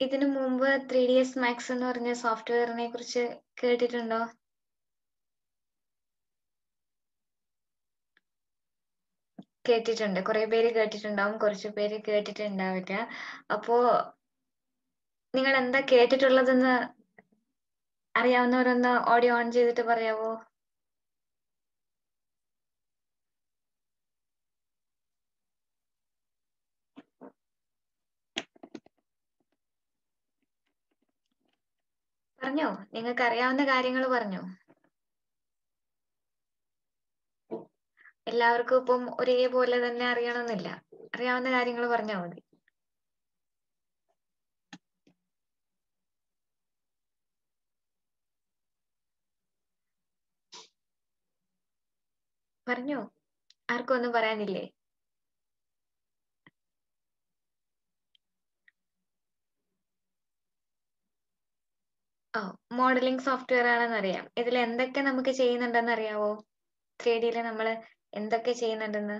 ഇതിനു മുമ്പ് 3ds Max എന്ന് പറഞ്ഞ സോഫ്റ്റ്വെയറിനെ കുറിച്ച് കേട്ടിട്ടുണ്ടോ? കേട്ടിട്ടുണ്ട്. കുറെ പേര് കേട്ടിട്ടുണ്ടാവും, കുറച്ച് പേര് കേട്ടിട്ടുണ്ടാവില്ല. അപ്പോ നിങ്ങൾ എന്താ കേട്ടിട്ടുള്ളതെന്ന് അറിയാവുന്നവരൊന്ന് ഓഡിയോ ഓൺ ചെയ്തിട്ട് പറയാവോ? പറഞ്ഞോ, നിങ്ങൾക്ക് അറിയാവുന്ന കാര്യങ്ങൾ പറഞ്ഞോ. എല്ലാവർക്കും ഇപ്പം ഒരേപോലെ തന്നെ അറിയണമെന്നില്ല. അറിയാവുന്ന കാര്യങ്ങൾ പറഞ്ഞാൽ മതി. പറഞ്ഞോ, ആർക്കും ഒന്നും പറയാനില്ലേ? മോഡലിംഗ് സോഫ്റ്റ്വെയർ ആണെന്ന് അറിയാം. ഇതിൽ എന്തൊക്കെ നമുക്ക് ചെയ്യുന്നുണ്ടെന്ന് അറിയാവോ? 3D നമ്മൾ എന്തൊക്കെ ചെയ്യുന്നുണ്ടെന്ന്?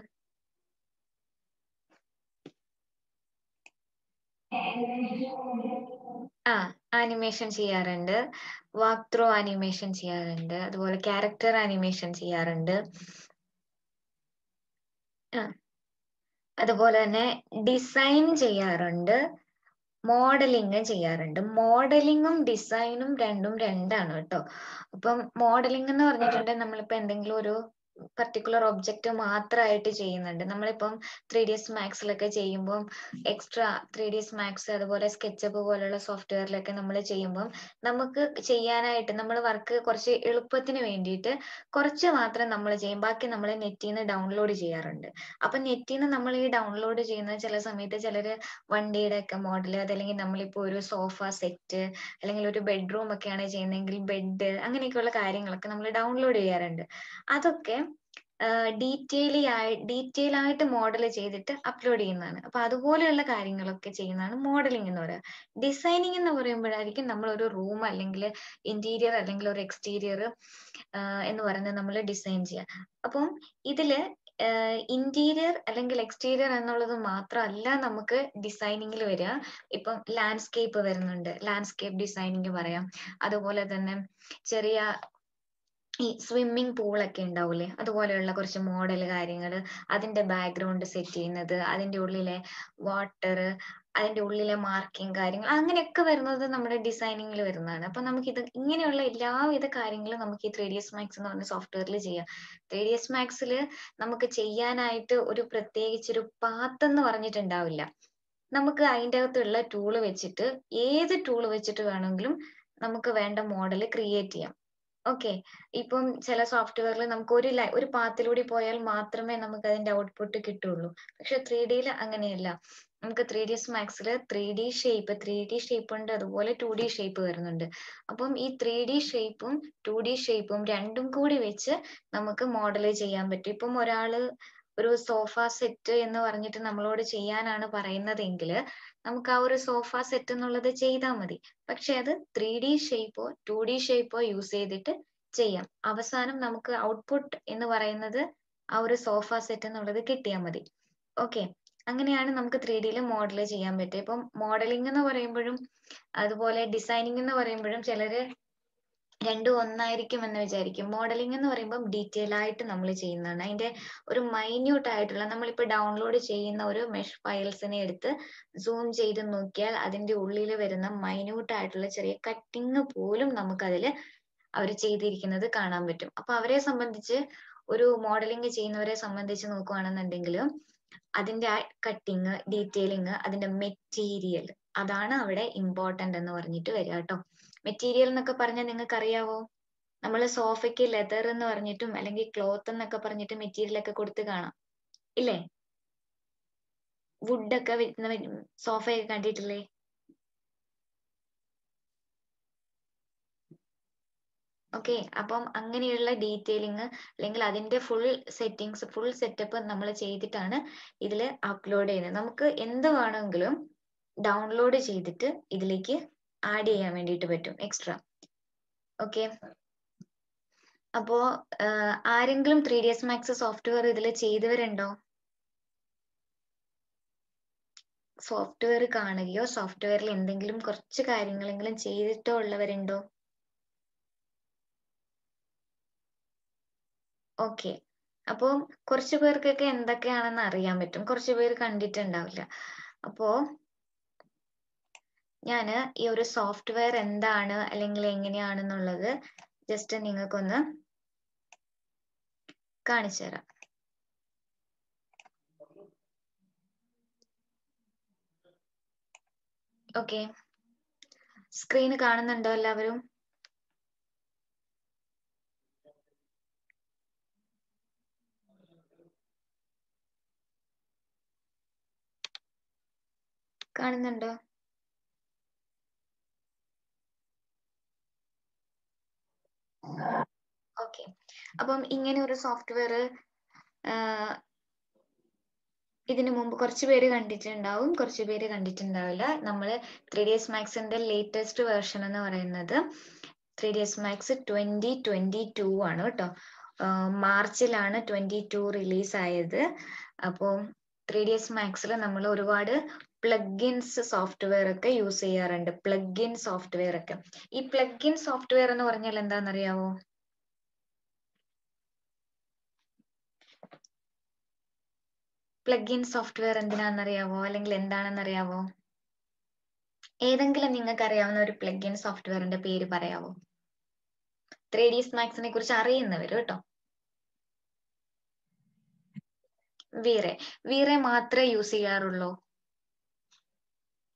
ആനിമേഷൻ ചെയ്യാറുണ്ട്, വാക്ക് ത്രൂ ആനിമേഷൻ ചെയ്യാറുണ്ട്, അതുപോലെ ക്യാരക്ടർ ആനിമേഷൻ ചെയ്യാറുണ്ട്. അതുപോലെ തന്നെ ഡിസൈൻ ചെയ്യാറുണ്ട്, മോഡലിംഗ് ചെയ്യാറുണ്ട്. മോഡലിങ്ങും ഡിസൈനും രണ്ടും രണ്ടാണ് കേട്ടോ. അപ്പം മോഡലിംഗ് എന്ന് പറഞ്ഞിട്ടുണ്ടെങ്കിൽ നമ്മളിപ്പോ എന്തെങ്കിലും ഒരു പർട്ടിക്കുലർ ഒബ്ജക്റ്റ് മാത്രമായിട്ട് ചെയ്യുന്നുണ്ട്. നമ്മളിപ്പം 3ds Maxലൊക്കെ ചെയ്യുമ്പോൾ എക്സ്ട്രാ 3ds Max അതുപോലെ സ്കെച്ചപ്പ് പോലുള്ള സോഫ്റ്റ്വെയറിലൊക്കെ നമ്മൾ ചെയ്യുമ്പോൾ നമുക്ക് ചെയ്യാനായിട്ട് നമ്മൾ വർക്ക് കുറച്ച് എളുപ്പത്തിന് വേണ്ടിയിട്ട് കുറച്ച് മാത്രം നമ്മൾ ചെയ്യും, ബാക്കി നമ്മൾ നെറ്റിൽ നിന്ന് ഡൗൺലോഡ് ചെയ്യാറുണ്ട്. അപ്പൊ നെറ്റിൽ നിന്ന് നമ്മൾ ഈ ഡൗൺലോഡ് ചെയ്യുന്ന ചില സമയത്ത് ചിലര് വണ്ടിയുടെ ഒക്കെ മോഡൽ, അതല്ലെങ്കിൽ നമ്മളിപ്പോ ഒരു സോഫ സെറ്റ് അല്ലെങ്കിൽ ഒരു ബെഡ്റൂം ഒക്കെയാണ് ചെയ്യുന്നതെങ്കിൽ ബെഡ്, അങ്ങനെയൊക്കെയുള്ള കാര്യങ്ങളൊക്കെ നമ്മൾ ഡൗൺലോഡ് ചെയ്യാറുണ്ട്. അതൊക്കെ ഡീറ്റെയിൽ ആയിട്ട് മോഡൽ ചെയ്തിട്ട് അപ്ലോഡ് ചെയ്യുന്നതാണ്. അപ്പൊ അതുപോലെയുള്ള കാര്യങ്ങളൊക്കെ ചെയ്യുന്നതാണ് മോഡലിംഗ് എന്ന് പറയുക. ഡിസൈനിങ് എന്ന് പറയുമ്പോഴായിരിക്കും നമ്മൾ ഒരു റൂം അല്ലെങ്കിൽ ഇന്റീരിയർ അല്ലെങ്കിൽ ഒരു എക്സ്റ്റീരിയർ എന്ന് പറയുന്നത് നമ്മൾ ഡിസൈൻ ചെയ്യുക. അപ്പം ഇതില് ഇന്റീരിയർ അല്ലെങ്കിൽ എക്സ്റ്റീരിയർ എന്നുള്ളത് മാത്രമല്ല നമുക്ക് ഡിസൈനിങ്ങിൽ വരിക. ഇപ്പം ലാൻഡ്സ്കേപ്പ് വരുന്നുണ്ട്, ലാൻഡ്സ്കേപ്പ് ഡിസൈനിങ് പറയാം. അതുപോലെ തന്നെ ചെറിയ ഈ സ്വിമ്മിംഗ് പൂളൊക്കെ ഉണ്ടാവൂലേ, അതുപോലെയുള്ള കുറച്ച് മോഡൽ കാര്യങ്ങൾ, അതിന്റെ ബാക്ക്ഗ്രൗണ്ട് സെറ്റ് ചെയ്യുന്നത്, അതിന്റെ ഉള്ളിലെ വാട്ടർ, അതിന്റെ ഉള്ളിലെ മാർക്കിംഗ് കാര്യങ്ങൾ, അങ്ങനെയൊക്കെ വരുന്നത് നമ്മുടെ ഡിസൈനിങ്ങിൽ വരുന്നതാണ്. അപ്പൊ നമുക്ക് ഇത് ഇങ്ങനെയുള്ള എല്ലാവിധ കാര്യങ്ങളും നമുക്ക് ഈ 3ds Max എന്ന് പറഞ്ഞ സോഫ്റ്റ്വെയറിൽ ചെയ്യാം. 3ds Maxൽ നമുക്ക് ചെയ്യാനായിട്ട് ഒരു പ്രത്യേകിച്ചൊരു പാത്ത് എന്ന് പറഞ്ഞിട്ടുണ്ടാവില്ല. നമുക്ക് അതിൻ്റെ അകത്തുള്ള ടൂള് വെച്ചിട്ട് ഏത് ടൂള് വെച്ചിട്ട് വേണമെങ്കിലും നമുക്ക് വേണ്ട മോഡൽ ക്രിയേറ്റ് ചെയ്യാം. ഓക്കെ, ഇപ്പം ചില സോഫ്റ്റ്വെയറിൽ നമുക്ക് ഒരു പാത്തിലൂടെ പോയാൽ മാത്രമേ നമുക്ക് അതിന്റെ ഔട്ട്പുട്ട് കിട്ടുള്ളൂ. പക്ഷെ 3Dയിൽ അങ്ങനെയല്ല. നമുക്ക് 3ds Maxൽ 3D ഷേപ്പ് ഉണ്ട്, അതുപോലെ 2D ഷേപ്പ് വരുന്നുണ്ട്. അപ്പം ഈ 3D ഷേപ്പും 2D ഷേപ്പും രണ്ടും കൂടി വെച്ച് നമുക്ക് മോഡൽ ചെയ്യാൻ പറ്റും. ഇപ്പം ഒരാള് ഒരു സോഫ സെറ്റ് എന്ന് പറഞ്ഞിട്ട് നമ്മളോട് ചെയ്യാനാണ് പറയുന്നതെങ്കിൽ നമുക്ക് ആ ഒരു സോഫ സെറ്റ് എന്നുള്ളത് ചെയ്താൽ മതി. പക്ഷെ അത് 3D ഷേപ്പോ 2D ഷേപ്പോ യൂസ് ചെയ്തിട്ട് ചെയ്യാം. അവസാനം നമുക്ക് ഔട്ട്പുട്ട് എന്ന് പറയുന്നത് ആ ഒരു സോഫ സെറ്റ് എന്നുള്ളത് കിട്ടിയാൽ മതി. ഓക്കെ, അങ്ങനെയാണ് നമുക്ക് 3Dയിൽ മോഡൽ ചെയ്യാൻ പറ്റുക. ഇപ്പം മോഡലിംഗ് എന്ന് പറയുമ്പോഴും അതുപോലെ ഡിസൈനിങ് എന്ന് പറയുമ്പോഴും ചിലര് രണ്ടും ഒന്നായിരിക്കും എന്ന് വിചാരിക്കും. മോഡലിംഗ് എന്ന് പറയുമ്പോൾ ഡീറ്റെയിൽ ആയിട്ട് നമ്മൾ ചെയ്യുന്നതാണ്. അതിന്റെ ഒരു മൈന്യൂട്ട് ആയിട്ടുള്ള, നമ്മളിപ്പോൾ ഡൗൺലോഡ് ചെയ്യുന്ന ഒരു മെഷ് ഫയൽസിനെ എടുത്ത് സൂം ചെയ്ത് നോക്കിയാൽ അതിന്റെ ഉള്ളിൽ വരുന്ന മൈന്യൂട്ട് ആയിട്ടുള്ള ചെറിയ കട്ടിങ് പോലും നമുക്കതിൽ അവർ ചെയ്തിരിക്കുന്നത് കാണാൻ പറ്റും. അപ്പൊ അവരെ സംബന്ധിച്ച്, ഒരു മോഡലിംഗ് ചെയ്യുന്നവരെ സംബന്ധിച്ച് നോക്കുകയാണെന്നുണ്ടെങ്കിൽ അതിന്റെ ആ കട്ടിങ്, ഡീറ്റെയിലിങ്, അതിന്റെ മെറ്റീരിയൽ, അതാണ് അവിടെ ഇമ്പോർട്ടന്റ് എന്ന് പറഞ്ഞിട്ട് വരിക കേട്ടോ. മെറ്റീരിയൽ എന്നൊക്കെ പറഞ്ഞാൽ നിങ്ങൾക്ക് അറിയാവോ? നമ്മൾ സോഫയ്ക്ക് ലെതർ എന്ന് പറഞ്ഞിട്ടും അല്ലെങ്കിൽ ക്ലോത്ത് എന്നൊക്കെ പറഞ്ഞിട്ട് മെറ്റീരിയൽ ഒക്കെ കൊടുത്ത് കാണാം, ഇല്ലേ? വുഡൊക്കെ വരുന്ന സോഫയൊക്കെ കണ്ടിട്ടില്ലേ? ഓക്കെ, അപ്പം അങ്ങനെയുള്ള ഡീറ്റെയിലിങ് അല്ലെങ്കിൽ അതിന്റെ ഫുൾ സെറ്റിങ്സ്, ഫുൾ സെറ്റപ്പ് നമ്മൾ ചെയ്തിട്ടാണ് ഇതിൽ അപ്ലോഡ് ചെയ്യുന്നത്. നമുക്ക് എന്ത് വേണമെങ്കിലും ഡൗൺലോഡ് ചെയ്തിട്ട് ഇതിലേക്ക് ആഡ് ചെയ്യാൻ വേണ്ടിയിട്ട് പറ്റും എക്സ്ട്രാ. ഓക്കെ, അപ്പോ ആരെങ്കിലും 3ds Max സോഫ്റ്റ്വെയർ ഇതിൽ ചെയ്തവരുണ്ടോ? സോഫ്റ്റ്വെയർ കാണുകയോ സോഫ്റ്റ്വെയറിൽ എന്തെങ്കിലും കുറച്ച് കാര്യങ്ങളെങ്കിലും ചെയ്തിട്ടോ ഉള്ളവരുണ്ടോ? ഓക്കെ. അപ്പോൾ കുറച്ച് പേർക്കൊക്കെ എന്തൊക്കെയാണെന്ന് അറിയാൻ പറ്റും. കുറച്ച് പേര് കണ്ടിട്ടുണ്ടാവില്ല. അപ്പോ ഞാന് ഈ ഒരു സോഫ്റ്റ്വെയർ എന്താണ് അല്ലെങ്കിൽ എങ്ങനെയാണെന്നുള്ളത് ജസ്റ്റ് നിങ്ങൾക്കൊന്ന് കാണിച്ചു തരാം. ഓക്കെ, സ്ക്രീന് കാണുന്നുണ്ടോ എല്ലാവരും? കാണുന്നുണ്ടോ? ഓക്കെ. അപ്പം ഇങ്ങനെ ഒരു സോഫ്റ്റ്വെയർ ഇതിനു മുമ്പ് കുറച്ച് പേര് കണ്ടിട്ടുണ്ടാവും, കുറച്ച് പേര് കണ്ടിട്ടുണ്ടാവില്ല. നമ്മൾ 3ds Maxന്റെ ലേറ്റസ്റ്റ് വേർഷൻ എന്ന് പറയുന്നത് 3ds Max 2022 ആണ് കേട്ടോ. മാർച്ചിലാണ് 22 റിലീസ് ആയത്. അപ്പോൾ 3ds Maxൽ നമ്മൾ ഒരുപാട് പ്ലഗിൻസ് സോഫ്റ്റ്വെയർ ഒക്കെ യൂസ് ചെയ്യാറുണ്ട്. പ്ലഗിൻ സോഫ്റ്റ്വെയർ ഒക്കെ. ഈ പ്ലഗിൻ സോഫ്റ്റ്വെയർ എന്ന് പറഞ്ഞാൽ എന്താണെന്നറിയാവോ? Plugin software എന്തിനാണെന്നറിയാവോ? അല്ലെങ്കിൽ എന്താണെന്നറിയാവോ? ഏതെങ്കിലും നിങ്ങൾക്ക് അറിയാവുന്ന ഒരു പ്ലഗിൻ സോഫ്റ്റ്വെയറിന്റെ പേര് പറയാവോ? 3ds Maxനെ കുറിച്ച് അറിയുന്നവര് കേട്ടോ. വീറെ മാത്രമേ യൂസ് ചെയ്യാറുള്ളൂ?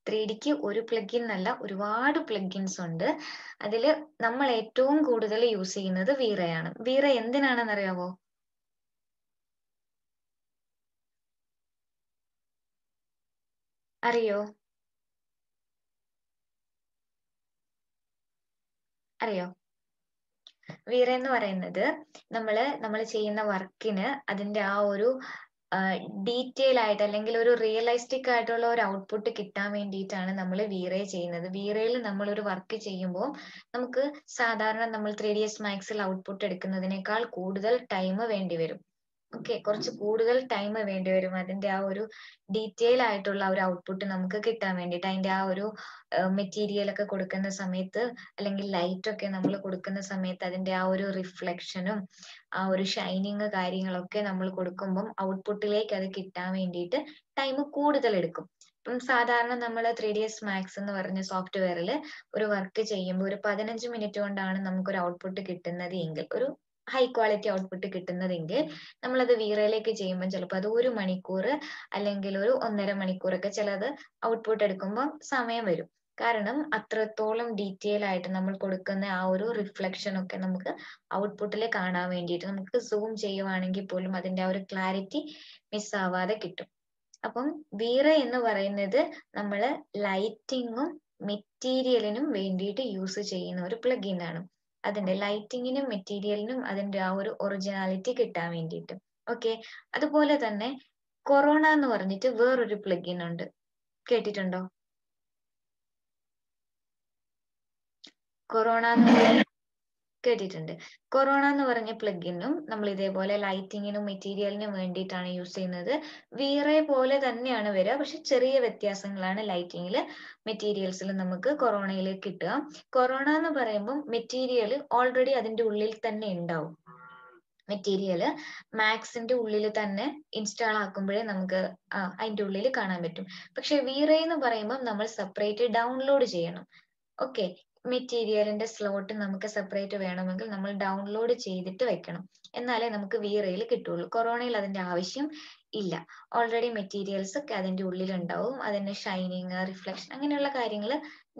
3Dക്ക് ഒരു പ്ലഗിൻ അല്ല, ഒരുപാട് പ്ലഗിൻസ് ഉണ്ട്. അതിൽ നമ്മൾ ഏറ്റവും കൂടുതൽ യൂസ് ചെയ്യുന്നത് വീറയാണ്. വീറ എന്തിനാണെന്ന് അറിയാവോ? അറിയോ? വീറ എന്ന് പറയുന്നത് നമ്മൾ ചെയ്യുന്ന വർക്കിന് അതിന്റെ ആ ഒരു ഡീറ്റെയിൽ ആയിട്ട് അല്ലെങ്കിൽ ഒരു റിയലിസ്റ്റിക് ആയിട്ടുള്ള ഒരു ഔട്ട്പുട്ട് കിട്ടാൻ വേണ്ടിയിട്ടാണ് നമ്മൾ വീറ ചെയ്യുന്നത്. വീറയിൽ നമ്മൾ ഒരു വർക്ക് ചെയ്യുമ്പോൾ നമുക്ക് സാധാരണ നമ്മൾ 3ds Maxൽ ഔട്ട്പുട്ട് എടുക്കുന്നതിനേക്കാൾ കൂടുതൽ ടൈം വേണ്ടി വരും. ഓക്കെ, കുറച്ച് കൂടുതൽ ടൈം വേണ്ടി വരും അതിന്റെ ആ ഒരു ഡീറ്റെയിൽ ആയിട്ടുള്ള ഒരു ഔട്ട്പുട്ട് നമുക്ക് കിട്ടാൻ വേണ്ടിയിട്ട്. അതിന്റെ ആ ഒരു മെറ്റീരിയൽ ഒക്കെ കൊടുക്കുന്ന സമയത്ത് അല്ലെങ്കിൽ ലൈറ്റ് ഒക്കെ നമ്മൾ കൊടുക്കുന്ന സമയത്ത് അതിന്റെ ആ ഒരു റിഫ്ലക്ഷനും ആ ഒരു ഷൈനിങ് കാര്യങ്ങളൊക്കെ നമ്മൾ കൊടുക്കുമ്പം ഔട്ട്പുട്ടിലേക്ക് അത് കിട്ടാൻ വേണ്ടിയിട്ട് ടൈം കൂടുതൽ എടുക്കും. ഇപ്പം സാധാരണ നമ്മൾ 3ds Max എന്ന് പറഞ്ഞ സോഫ്റ്റ്വെയറിൽ ഒരു വർക്ക് ചെയ്യുമ്പോൾ ഒരു 15 മിനിറ്റ് കൊണ്ടാണ് നമുക്കൊരു ഔട്ട്പുട്ട് കിട്ടുന്നത് എങ്കിൽ, ഒരു ഹൈ ക്വാളിറ്റി ഔട്ട്പുട്ട് കിട്ടുന്നതെങ്കിൽ, നമ്മളത് വീറയിലേക്ക് ചെയ്യുമ്പോൾ ചിലപ്പോൾ അത് 1 മണിക്കൂർ അല്ലെങ്കിൽ ഒരു 1.5 മണിക്കൂറൊക്കെ ചിലത് ഔട്ട്പുട്ട് എടുക്കുമ്പോൾ സമയം വരും. കാരണം അത്രത്തോളം ഡീറ്റെയിൽ ആയിട്ട് നമ്മൾ കൊടുക്കുന്ന ആ ഒരു റിഫ്ലക്ഷൻ ഒക്കെ നമുക്ക് ഔട്ട്പുട്ടിൽ കാണാൻ വേണ്ടിയിട്ട് നമുക്ക് സൂം ചെയ്യുവാണെങ്കിൽ പോലും അതിന്റെ ആ ഒരു ക്ലാരിറ്റി മിസ്സാവാതെ കിട്ടും. അപ്പം വീറ എന്ന് പറയുന്നത് നമ്മൾ ലൈറ്റിങ്ങും മെറ്റീരിയലിനും വേണ്ടിയിട്ട് യൂസ് ചെയ്യുന്ന ഒരു പ്ലഗിൻ ആണ്. അതിന്റെ ലൈറ്റിങ്ങിനും മെറ്റീരിയലിനും അതിന്റെ ആ ഒരു ഒറിജിനാലിറ്റി കിട്ടാൻ വേണ്ടിയിട്ട്. ഓക്കെ, അതുപോലെ തന്നെ കൊറോണ എന്ന് പറഞ്ഞിട്ട് വേറൊരു പ്ലഗിൻ ഉണ്ട്, കേട്ടിട്ടുണ്ടോ? കൊറോണ കേട്ടിട്ടുണ്ട്. കൊറോണ എന്ന് പറഞ്ഞ പ്ലഗിനും നമ്മൾ ഇതേപോലെ ലൈറ്റിങ്ങിനും മെറ്റീരിയലിനും വേണ്ടിയിട്ടാണ് യൂസ് ചെയ്യുന്നത്. വീറെ പോലെ തന്നെയാണ് വരിക, പക്ഷെ ചെറിയ വ്യത്യാസങ്ങളാണ് ലൈറ്റിങ്ങിൽ മെറ്റീരിയൽസിൽ നമുക്ക് കൊറോണയിൽ കിട്ടുക. കൊറോണ എന്ന് പറയുമ്പോൾ മെറ്റീരിയൽ ഓൾറെഡി അതിന്റെ ഉള്ളിൽ തന്നെ ഉണ്ടാവും. മെറ്റീരിയൽ മാക്സിന്റെ ഉള്ളിൽ തന്നെ ഇൻസ്റ്റാൾ ആക്കുമ്പോഴേ നമുക്ക് അതിന്റെ ഉള്ളിൽ കാണാൻ പറ്റും. പക്ഷെ വീറെ എന്ന് പറയുമ്പോൾ നമ്മൾ സെപ്പറേറ്റ് ഡൗൺലോഡ് ചെയ്യണം. ഓക്കെ, മെറ്റീരിയലിന്റെ സ്ലോട്ട് നമുക്ക് സെപ്പറേറ്റ് വേണമെങ്കിൽ നമ്മൾ ഡൗൺലോഡ് ചെയ്തിട്ട് വെക്കണം, എന്നാലേ നമുക്ക് വീറയിൽ കിട്ടുള്ളൂ. കൊറോണയിൽ അതിന്റെ ആവശ്യം ഇല്ല. ഓൾറെഡി മെറ്റീരിയൽസ് ഒക്കെ അതിന്റെ ഉള്ളിൽ ഉണ്ടാവും. അതിന്റെ ഷൈനിങ്, റിഫ്ലക്ഷൻ അങ്ങനെയുള്ള കാര്യങ്ങൾ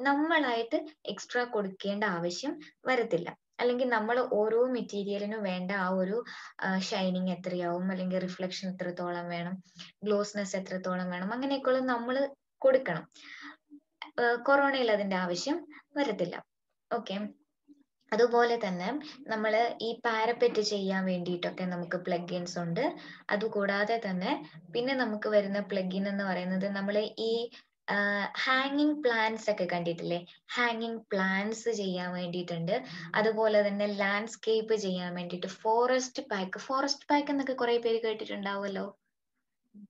നമ്മളായിട്ട് എക്സ്ട്രാ കൊടുക്കേണ്ട ആവശ്യം വരത്തില്ല. അല്ലെങ്കിൽ നമ്മൾ ഓരോ മെറ്റീരിയലിനും വേണ്ട ആ ഒരു ഷൈനിങ് എത്രയാവും, അല്ലെങ്കിൽ റിഫ്ലക്ഷൻ എത്രത്തോളം വേണം, ഗ്ലോസ്നെസ് എത്രത്തോളം വേണം, അങ്ങനെയൊക്കെയുള്ള നമ്മൾ കൊടുക്കണം. കൊറോണയിൽ അതിന്റെ ആവശ്യം വരത്തില്ല. ഓക്കെ, അതുപോലെ തന്നെ നമ്മൾ ഈ പാരപ്പെറ്റ് ചെയ്യാൻ വേണ്ടിയിട്ടൊക്കെ നമുക്ക് പ്ലഗിൻസ് ഉണ്ട്. അതുകൂടാതെ തന്നെ പിന്നെ നമുക്ക് വരുന്ന പ്ലഗിൻ എന്ന് പറയുന്നത് നമ്മൾ ഈ ഹാങ്ങിങ് പ്ലാന്റ്സ് ഒക്കെ കണ്ടിട്ടില്ലേ? ഹാങ്ങിങ് പ്ലാന്റ്സ് ചെയ്യാൻ വേണ്ടിയിട്ടുണ്ട്. അതുപോലെ തന്നെ ലാൻഡ്സ്കേപ്പ് ചെയ്യാൻ വേണ്ടിയിട്ട് ഫോറസ്റ്റ് പാക്ക് എന്നൊക്കെ കുറെ പേര് കേട്ടിട്ടുണ്ടാവുമല്ലോ.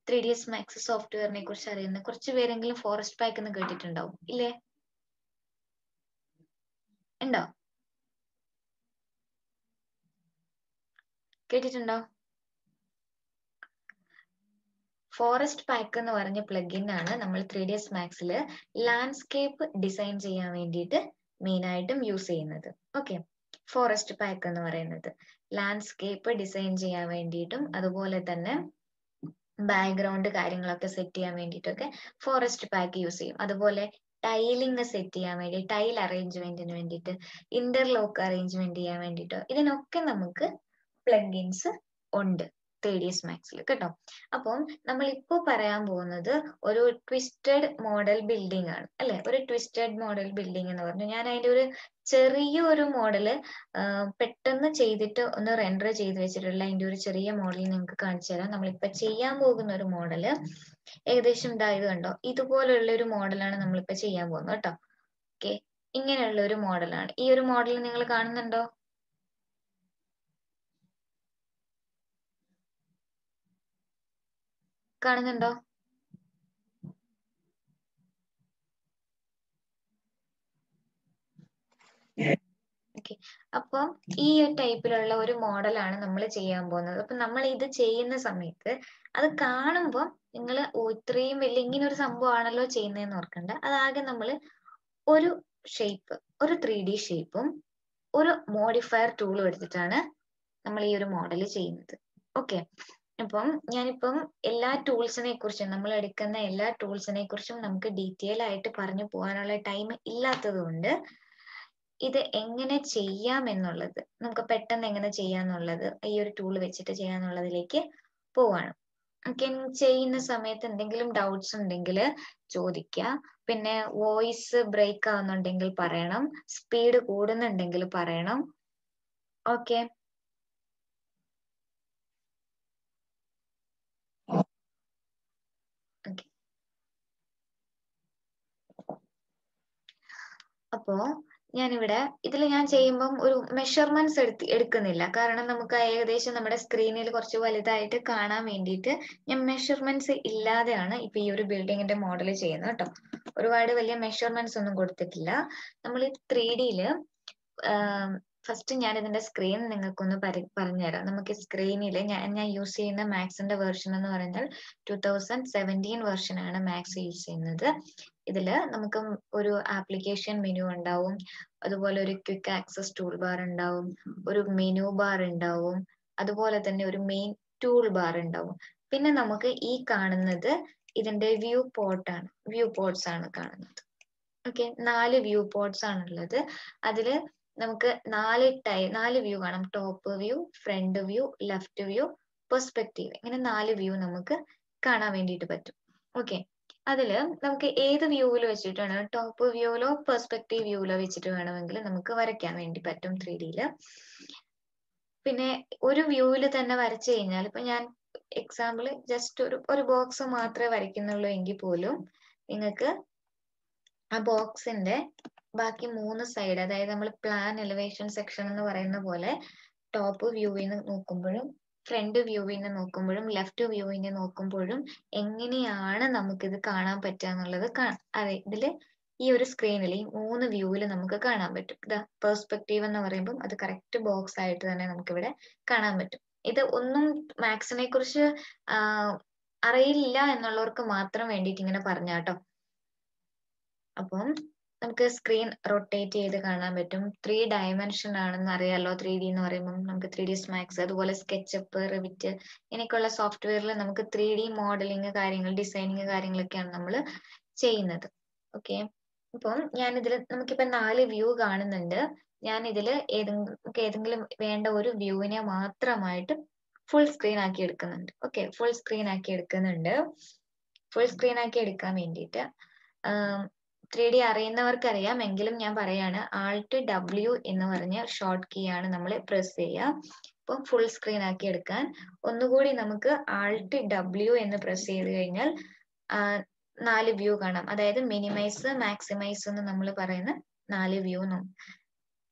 3ds Max സോഫ്റ്റ്വെയറിനെ കുറിച്ച് അറിയുന്ന കുറച്ച് പേരെങ്കിലും ഫോറസ്റ്റ് പാക്ക് എന്ന് കേട്ടിട്ടുണ്ടാവും ഇല്ലേ? ഉണ്ടോ? കേട്ടിട്ടുണ്ടോ? ഫോറസ്റ്റ് പാക്ക് എന്ന് പറഞ്ഞ പ്ലഗിൻ ആണ് നമ്മൾ 3ds Maxൽ ലാൻഡ്സ്കേപ്പ് ഡിസൈൻ ചെയ്യാൻ വേണ്ടിയിട്ട് മെയിൻ ആയിട്ടും യൂസ് ചെയ്യുന്നത്. ഓക്കെ, ഫോറസ്റ്റ് പാക്ക് എന്ന് പറയുന്നത് ലാൻഡ്സ്കേപ്പ് ഡിസൈൻ ചെയ്യാൻ വേണ്ടിയിട്ടും അതുപോലെ തന്നെ ബാക്ക്ഗ്രൗണ്ട് കാര്യങ്ങളൊക്കെ സെറ്റ് ചെയ്യാൻ വേണ്ടിയിട്ടൊക്കെ ഫോറസ്റ്റ് പാക്ക് യൂസ് ചെയ്യും. അതുപോലെ ടൈലിംഗ് സെറ്റ് ചെയ്യാൻ വേണ്ടി, ടൈൽ അറേഞ്ച്മെന്റിന് വേണ്ടിയിട്ട്, ഇന്റർലോക്ക് അറേഞ്ച്മെന്റ് ചെയ്യാൻ വേണ്ടിയിട്ടോ ഇതിനൊക്കെ നമുക്ക് പ്ലഗിൻസ് ഉണ്ട് 3ds Maxൽ കേട്ടോ. അപ്പം നമ്മൾ ഇപ്പോൾ പറയാൻ പോകുന്നത് ഒരു ട്വിസ്റ്റഡ് മോഡൽ ബിൽഡിംഗ് ആണ് അല്ലെ. ഒരു ട്വിസ്റ്റഡ് മോഡൽ ബിൽഡിംഗ് എന്ന് പറഞ്ഞു ഞാൻ അതിന്റെ ഒരു ചെറിയൊരു മോഡല് പെട്ടെന്ന് ചെയ്തിട്ട് ഒന്ന് റെൻഡർ ചെയ്ത് വെച്ചിട്ടുള്ള അതിന്റെ ഒരു ചെറിയ മോഡൽ നിങ്ങൾക്ക് കാണിച്ചു തരാം. നമ്മളിപ്പോ ചെയ്യാൻ പോകുന്ന ഒരു മോഡല് ഏകദേശം ഇതായത് കണ്ടോ, ഇതുപോലുള്ള ഒരു മോഡലാണ് നമ്മളിപ്പോ ചെയ്യാൻ പോകുന്നത് കേട്ടോ. ഓക്കെ, ഇങ്ങനെയുള്ള ഒരു മോഡലാണ്. ഈ ഒരു മോഡൽ നിങ്ങൾ കാണുന്നുണ്ടോ? കാണുന്നുണ്ടോ? ഓക്കെ, അപ്പം ഈ ടൈപ്പിലുള്ള ഒരു മോഡലാണ് നമ്മൾ ചെയ്യാൻ പോകുന്നത്. അപ്പൊ നമ്മൾ ഇത് ചെയ്യുന്ന സമയത്ത് അത് കാണുമ്പോൾ നിങ്ങൾ ഇത്രയും വലിയ ഇങ്ങനെ ഒരു സംഭവമാണല്ലോ ചെയ്യുന്നതെന്ന് ഓർക്കണ്ട. അതാകെ നമ്മൾ ഒരു ഷേപ്പ്, ഒരു 3D ഷേപ്പും ഒരു മോഡിഫയർ ടൂളും എടുത്തിട്ടാണ് നമ്മൾ ഈ ഒരു മോഡൽ ചെയ്യുന്നത്. ഓക്കെ, അപ്പം ഞാനിപ്പം എല്ലാ ടൂൾസിനെ കുറിച്ചും നമ്മൾ എടുക്കുന്ന എല്ലാ ടൂൾസിനെ കുറിച്ചും നമുക്ക് ഡീറ്റെയിൽ ആയിട്ട് പറഞ്ഞു പോകാനുള്ള ടൈം ഇല്ലാത്തത് കൊണ്ട് ഇത് എങ്ങനെ ചെയ്യാം എന്നുള്ളത്, നമുക്ക് പെട്ടെന്ന് എങ്ങനെ ചെയ്യാന്നുള്ളത് ഈ ഒരു ടൂൾ വെച്ചിട്ട് ചെയ്യാന്നുള്ളതിലേക്ക് പോവാണ്. ഓക്കെ, ചെയ്യുന്ന സമയത്ത് എന്തെങ്കിലും ഡൗട്ട്സ് ഉണ്ടെങ്കിൽ ചോദിക്കുക. പിന്നെ വോയിസ് ബ്രേക്ക് ആവുന്നുണ്ടെങ്കിൽ പറയണം, സ്പീഡ് കൂടുന്നുണ്ടെങ്കിൽ പറയണം. Okay, okay. അപ്പോ ഞാനിവിടെ ഇതിൽ ഞാൻ ചെയ്യുമ്പം ഒരു മെഷർമെന്റ്സ് എടുക്കുന്നില്ല. കാരണം നമുക്ക് ഏകദേശം നമ്മുടെ സ്ക്രീനിൽ കുറച്ച് വലുതായിട്ട് കാണാൻ വേണ്ടിയിട്ട് ഞാൻ മെഷർമെന്റ്സ് ഇല്ലാതെയാണ് ഇപ്പൊ ഈ ഒരു ബിൽഡിങ്ങിന്റെ മോഡൽ ചെയ്യുന്നത് കേട്ടോ. ഒരുപാട് വലിയ മെഷർമെന്റ്സ് ഒന്നും കൊടുത്തിട്ടില്ല. നമ്മൾ ഈ 3Dയില് ഫസ്റ്റ് ഞാൻ ഇതിന്റെ സ്ക്രീൻ നിങ്ങൾക്കൊന്ന് പറഞ്ഞുതരാം. നമുക്ക് സ്ക്രീനിൽ ഞാൻ യൂസ് ചെയ്യുന്ന മാക്സിന്റെ വേർഷൻ എന്ന് പറഞ്ഞാൽ 2017 വേർഷൻ ആണ് മാക്സ് യൂസ് ചെയ്യുന്നത്. ഇതില് നമുക്ക് ഒരു ആപ്ലിക്കേഷൻ മെനു ഉണ്ടാവും, അതുപോലെ ഒരു ക്വിക്ക് ആക്സസ് ടൂൾ ബാർ ഉണ്ടാവും, ഒരു മെനു ബാർ ഉണ്ടാവും, അതുപോലെ തന്നെ ഒരു മെയിൻ ടൂൾ ബാർ ഉണ്ടാവും. പിന്നെ നമുക്ക് ഈ കാണുന്നത് ഇതിന്റെ വ്യൂ പോർട്സ് ആണ് കാണുന്നത്. ഓക്കെ, 4 വ്യൂ പോർട്സ് ആണുള്ളത്. അതില് നമുക്ക് 4 വ്യൂ കാണാം. Top view, front view, left view, perspective, ഇങ്ങനെ 4 വ്യൂ നമുക്ക് കാണാൻ വേണ്ടിയിട്ട് പറ്റും. ഓക്കെ, അതില് നമുക്ക് ഏത് വ്യൂവിൽ വെച്ചിട്ടാണ്, ടോപ്പ് വ്യൂവിലോ പെർസ്പെക്റ്റീവ് വ്യൂവിലോ വെച്ചിട്ട് വേണമെങ്കിൽ നമുക്ക് വരയ്ക്കാൻ വേണ്ടി പറ്റും 3Dയില്. പിന്നെ ഒരു വ്യൂവിൽ തന്നെ വരച്ചു കഴിഞ്ഞാൽ, ഇപ്പൊ ഞാൻ എക്സാമ്പിൾ ജസ്റ്റ് ഒരു ബോക്സ് മാത്രമേ വരയ്ക്കുന്നുള്ളൂ എങ്കിൽ പോലും നിങ്ങൾക്ക് ആ ബോക്സിന്റെ ബാക്കി 3 സൈഡ്, അതായത് നമ്മൾ പ്ലാൻ എലിവേഷൻ സെക്ഷൻ എന്ന് പറയുന്ന പോലെ ടോപ്പ് വ്യൂവിന് നോക്കുമ്പോഴും ഫ്രണ്ട് വ്യൂവിന് നോക്കുമ്പോഴും ലെഫ്റ്റ് വ്യൂവിന് നോക്കുമ്പോഴും എങ്ങനെയാണ് നമുക്കിത് കാണാൻ പറ്റുക എന്നുള്ളത് അതെ, ഇതില് ഈ ഒരു സ്ക്രീനിൽ ഈ 3 വ്യൂവിൽ നമുക്ക് കാണാൻ പറ്റും. ഇതാ പെർസ്പെക്റ്റീവ് എന്ന് പറയുമ്പോൾ അത് കറക്റ്റ് ബോക്സ് ആയിട്ട് തന്നെ നമുക്കിവിടെ കാണാൻ പറ്റും. ഇത് ഒന്നും മാക്സിനെ കുറിച്ച് അറിയില്ല എന്നുള്ളവർക്ക് മാത്രം വേണ്ടിയിട്ട് ഇങ്ങനെ പറഞ്ഞാട്ടോ. അപ്പം നമുക്ക് സ്ക്രീൻ റൊട്ടേറ്റ് ചെയ്ത് കാണാൻ പറ്റും. 3 ഡയമെൻഷൻ ആണെന്ന് അറിയാലോ 3D എന്ന് പറയുമ്പോൾ. നമുക്ക് 3ds Max, അതുപോലെ സ്കെച്ചപ്പ്, റിവിറ്റ്, ഇങ്ങനെയൊക്കെയുള്ള സോഫ്റ്റ്വെയറിൽ നമുക്ക് 3D മോഡലിംഗ് കാര്യങ്ങൾ, ഡിസൈനിങ് കാര്യങ്ങളൊക്കെയാണ് നമ്മൾ ചെയ്യുന്നത്. ഓക്കെ, അപ്പം ഞാനിതിൽ നമുക്കിപ്പോൾ 4 വ്യൂ കാണുന്നുണ്ട്. ഞാൻ ഇതിൽ ഏതെങ്കിലും വേണ്ട ഒരു വ്യൂവിനെ മാത്രമായിട്ട് ഫുൾ സ്ക്രീൻ ആക്കി എടുക്കുന്നുണ്ട്. ഓക്കെ, ഫുൾ സ്ക്രീൻ ആക്കി എടുക്കുന്നുണ്ട്. ഫുൾ സ്ക്രീൻ ആക്കി എടുക്കാൻ വേണ്ടിയിട്ട് 3D അറിയുന്നവർക്ക് അറിയാം, എങ്കിലും ഞാൻ പറയാണ്, Alt W എന്ന് പറഞ്ഞ ഷോർട്ട് കീ ആണ് നമ്മൾ പ്രസ് ചെയ്യുക. അപ്പം ഫുൾ സ്ക്രീൻ ആക്കി എടുക്കാൻ ഒന്നുകൂടി നമുക്ക് Alt W എന്ന് പ്രസ് ചെയ്ത് കഴിഞ്ഞാൽ 4 വ്യൂ കാണാം. അതായത് മിനിമൈസ്, മാക്സിമൈസ് എന്ന് നമ്മൾ പറയുന്ന 4 വ്യൂ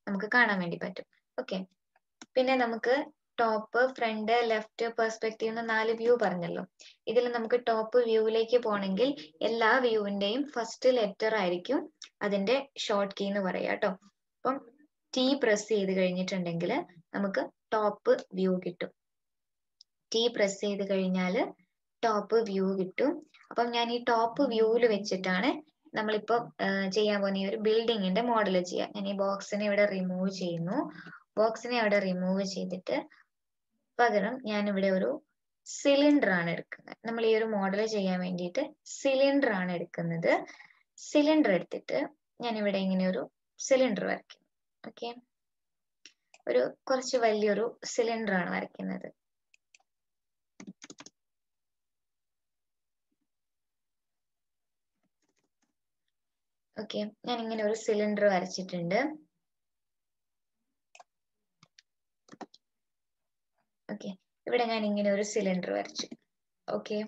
നമുക്ക് കാണാൻ വേണ്ടി പറ്റും. ഓക്കെ, പിന്നെ നമുക്ക് ടോപ്പ്, ഫ്രണ്ട്, ലെഫ്റ്റ്, പെർസ്പെക്റ്റീവ് എന്ന് 4 വ്യൂ പറഞ്ഞല്ലോ. ഇതിൽ നമുക്ക് ടോപ്പ് വ്യൂവിലേക്ക് പോകണമെങ്കിൽ എല്ലാ വ്യൂവിന്റെയും ഫസ്റ്റ് ലെറ്റർ ആയിരിക്കും അതിന്റെ ഷോർട്ട് കീ എന്ന് പറയാ കേട്ടോ. അപ്പം T പ്രസ് ചെയ്ത് കഴിഞ്ഞിട്ടുണ്ടെങ്കിൽ നമുക്ക് ടോപ്പ് വ്യൂ കിട്ടും. T പ്രസ് ചെയ്ത് കഴിഞ്ഞാൽ ടോപ്പ് വ്യൂ കിട്ടും. അപ്പം ഞാൻ ഈ ടോപ്പ് വ്യൂവിൽ വെച്ചിട്ടാണ് നമ്മളിപ്പോൾ ചെയ്യാൻ പോകുന്ന ഈ ഒരു ബിൽഡിങ്ങിന്റെ മോഡൽ ചെയ്യാം. ഞാൻ ഈ ബോക്സിനെ ഇവിടെ റിമൂവ് ചെയ്യുന്നു. ബോക്സിനെ അവിടെ റിമൂവ് ചെയ്തിട്ട് പകരം ഞാൻ ഇവിടെ ഒരു സിലിണ്ടർ ആണ് എടുക്കുന്നത്. നമ്മൾ ഈ ഒരു മോഡൽ ചെയ്യാൻ വേണ്ടിയിട്ട് സിലിണ്ടർ ആണ് എടുക്കുന്നത്. സിലിണ്ടർ എടുത്തിട്ട് ഞാൻ ഇവിടെ ഇങ്ങനെ ഒരു സിലിണ്ടർ വരയ്ക്കുന്നു. ഓക്കെ, ഒരു കുറച്ച് വലിയൊരു സിലിണ്ടർ ആണ് വരയ്ക്കുന്നത്. ഓക്കെ, ഞാൻ ഇങ്ങനെ ഒരു സിലിണ്ടർ വരച്ചിട്ടുണ്ട്. ഓക്കെ, ഇവിടെ ഞാൻ ഇങ്ങനെ ഒരു സിലിണ്ടർ വരച്ചു. ഓക്കെ,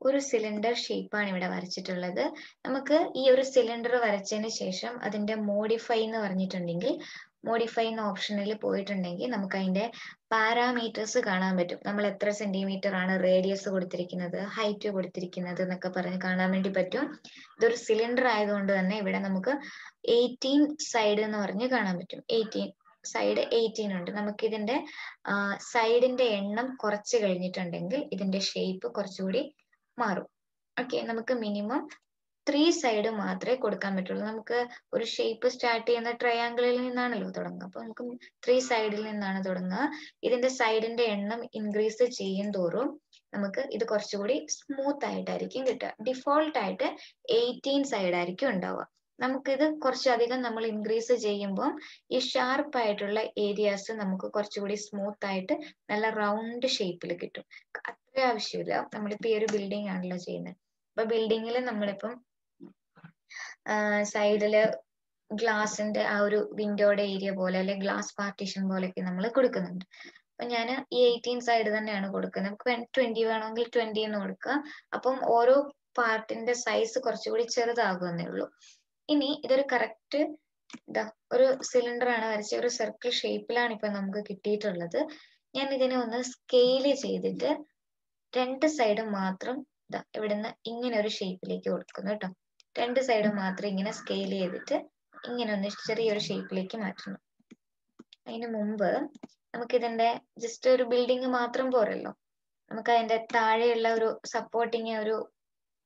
ഒരു സിലിണ്ടർ ഷേപ്പാണ് ഇവിടെ വരച്ചിട്ടുള്ളത്. നമുക്ക് ഈ ഒരു സിലിണ്ടർ വരച്ചതിന് ശേഷം അതിന്റെ മോഡിഫൈ എന്ന് പറഞ്ഞിട്ടുണ്ടെങ്കിൽ മോഡിഫൈ എന്ന ഓപ്ഷനിൽ പോയിട്ടുണ്ടെങ്കിൽ നമുക്ക് അതിന്റെ പാരാമീറ്റേഴ്സ് കാണാൻ പറ്റും. നമ്മൾ എത്ര സെന്റിമീറ്റർ ആണ് റേഡിയസ് കൊടുത്തിരിക്കുന്നത്, ഹൈറ്റ് കൊടുത്തിരിക്കുന്നത് എന്നൊക്കെ പറഞ്ഞ് കാണാൻ വേണ്ടി പറ്റും. ഇതൊരു സിലിണ്ടർ ആയതുകൊണ്ട് തന്നെ ഇവിടെ നമുക്ക് 18 സൈഡ് എന്ന് പറഞ്ഞ് കാണാൻ പറ്റും. 18 സൈഡ് 18 ഉണ്ട്. നമുക്ക് ഇതിന്റെ സൈഡിന്റെ എണ്ണം കുറച്ച് കഴിഞ്ഞിട്ടുണ്ടെങ്കിൽ ഇതിന്റെ ഷേപ്പ് കുറച്ചുകൂടി മാറും. ഓക്കെ, നമുക്ക് മിനിമം 3 സൈഡ് മാത്രമേ കൊടുക്കാൻ പറ്റുള്ളൂ. നമുക്ക് ഒരു ഷേപ്പ് സ്റ്റാർട്ട് ചെയ്യുന്ന ട്രയാങ്കിളിൽ നിന്നാണല്ലോ തുടങ്ങുക. അപ്പൊ നമുക്ക് 3 സൈഡിൽ നിന്നാണ് തുടങ്ങുക. ഇതിന്റെ സൈഡിന്റെ എണ്ണം ഇൻക്രീസ് ചെയ്യും തോറും നമുക്ക് ഇത് കുറച്ചുകൂടി സ്മൂത്ത് ആയിട്ടായിരിക്കും കിട്ടുക. ഡിഫോൾട്ട് ആയിട്ട് 18 സൈഡ് ആയിരിക്കും ഉണ്ടാവുക. നമുക്കിത് കുറച്ചധികം നമ്മൾ ഇൻക്രീസ് ചെയ്യുമ്പോൾ ഈ ഷാർപ്പ് ആയിട്ടുള്ള ഏരിയാസ് നമുക്ക് കുറച്ചുകൂടി സ്മൂത്ത് ആയിട്ട് നല്ല റൗണ്ട് ഷേപ്പിൽ കിട്ടും. അത്ര ആവശ്യമില്ല. നമ്മളിപ്പോ ഈ ഒരു ബിൽഡിംഗ് ആണല്ലോ ചെയ്യുന്നത്. അപ്പൊ ബിൽഡിങ്ങിൽ നമ്മളിപ്പം സൈഡില് ഗ്ലാസിന്റെ ആ ഒരു വിൻഡോയുടെ ഏരിയ പോലെ അല്ലെ ഗ്ലാസ് പാർട്ടീഷൻ പോലെയൊക്കെ നമ്മൾ കൊടുക്കുന്നുണ്ട്. അപ്പൊ ഞാൻ ഈ 18 സൈഡ് തന്നെയാണ് കൊടുക്കുന്നത്. നമുക്ക് 20 വേണമെങ്കിൽ 20 എന്ന് കൊടുക്കുക. അപ്പം ഓരോ പാർട്ടിന്റെ സൈസ് കുറച്ചുകൂടി ചെറുതാകുമെന്നേ ഉള്ളൂ. ഇനി ഇതൊരു കറക്റ്റ് ഒരു സിലിണ്ടർ ആണ് വരച്ച ഒരു സർക്കിൾ ഷേപ്പിലാണ് ഇപ്പൊ നമുക്ക് കിട്ടിയിട്ടുള്ളത്. ഞാൻ ഇതിനെ ഒന്ന് സ്കെയിൽ ചെയ്തിട്ട് 2 സൈഡും മാത്രം ഇവിടുന്ന് ഇങ്ങനെ ഒരു ഷേപ്പിലേക്ക് കൊടുക്കുന്നു കേട്ടോ. 2 സൈഡും മാത്രം ഇങ്ങനെ സ്കെയിൽ ചെയ്തിട്ട് ഇങ്ങനെ ഒന്ന് ചെറിയൊരു ഷേപ്പിലേക്ക് മാറ്റുന്നു. അതിന് മുമ്പ് നമുക്കിതിന്റെ ജസ്റ്റ് ഒരു ബിൽഡിങ് മാത്രം പോരല്ലോ, നമുക്ക് അതിന്റെ താഴെയുള്ള ഒരു സപ്പോർട്ടിങ് ഒരു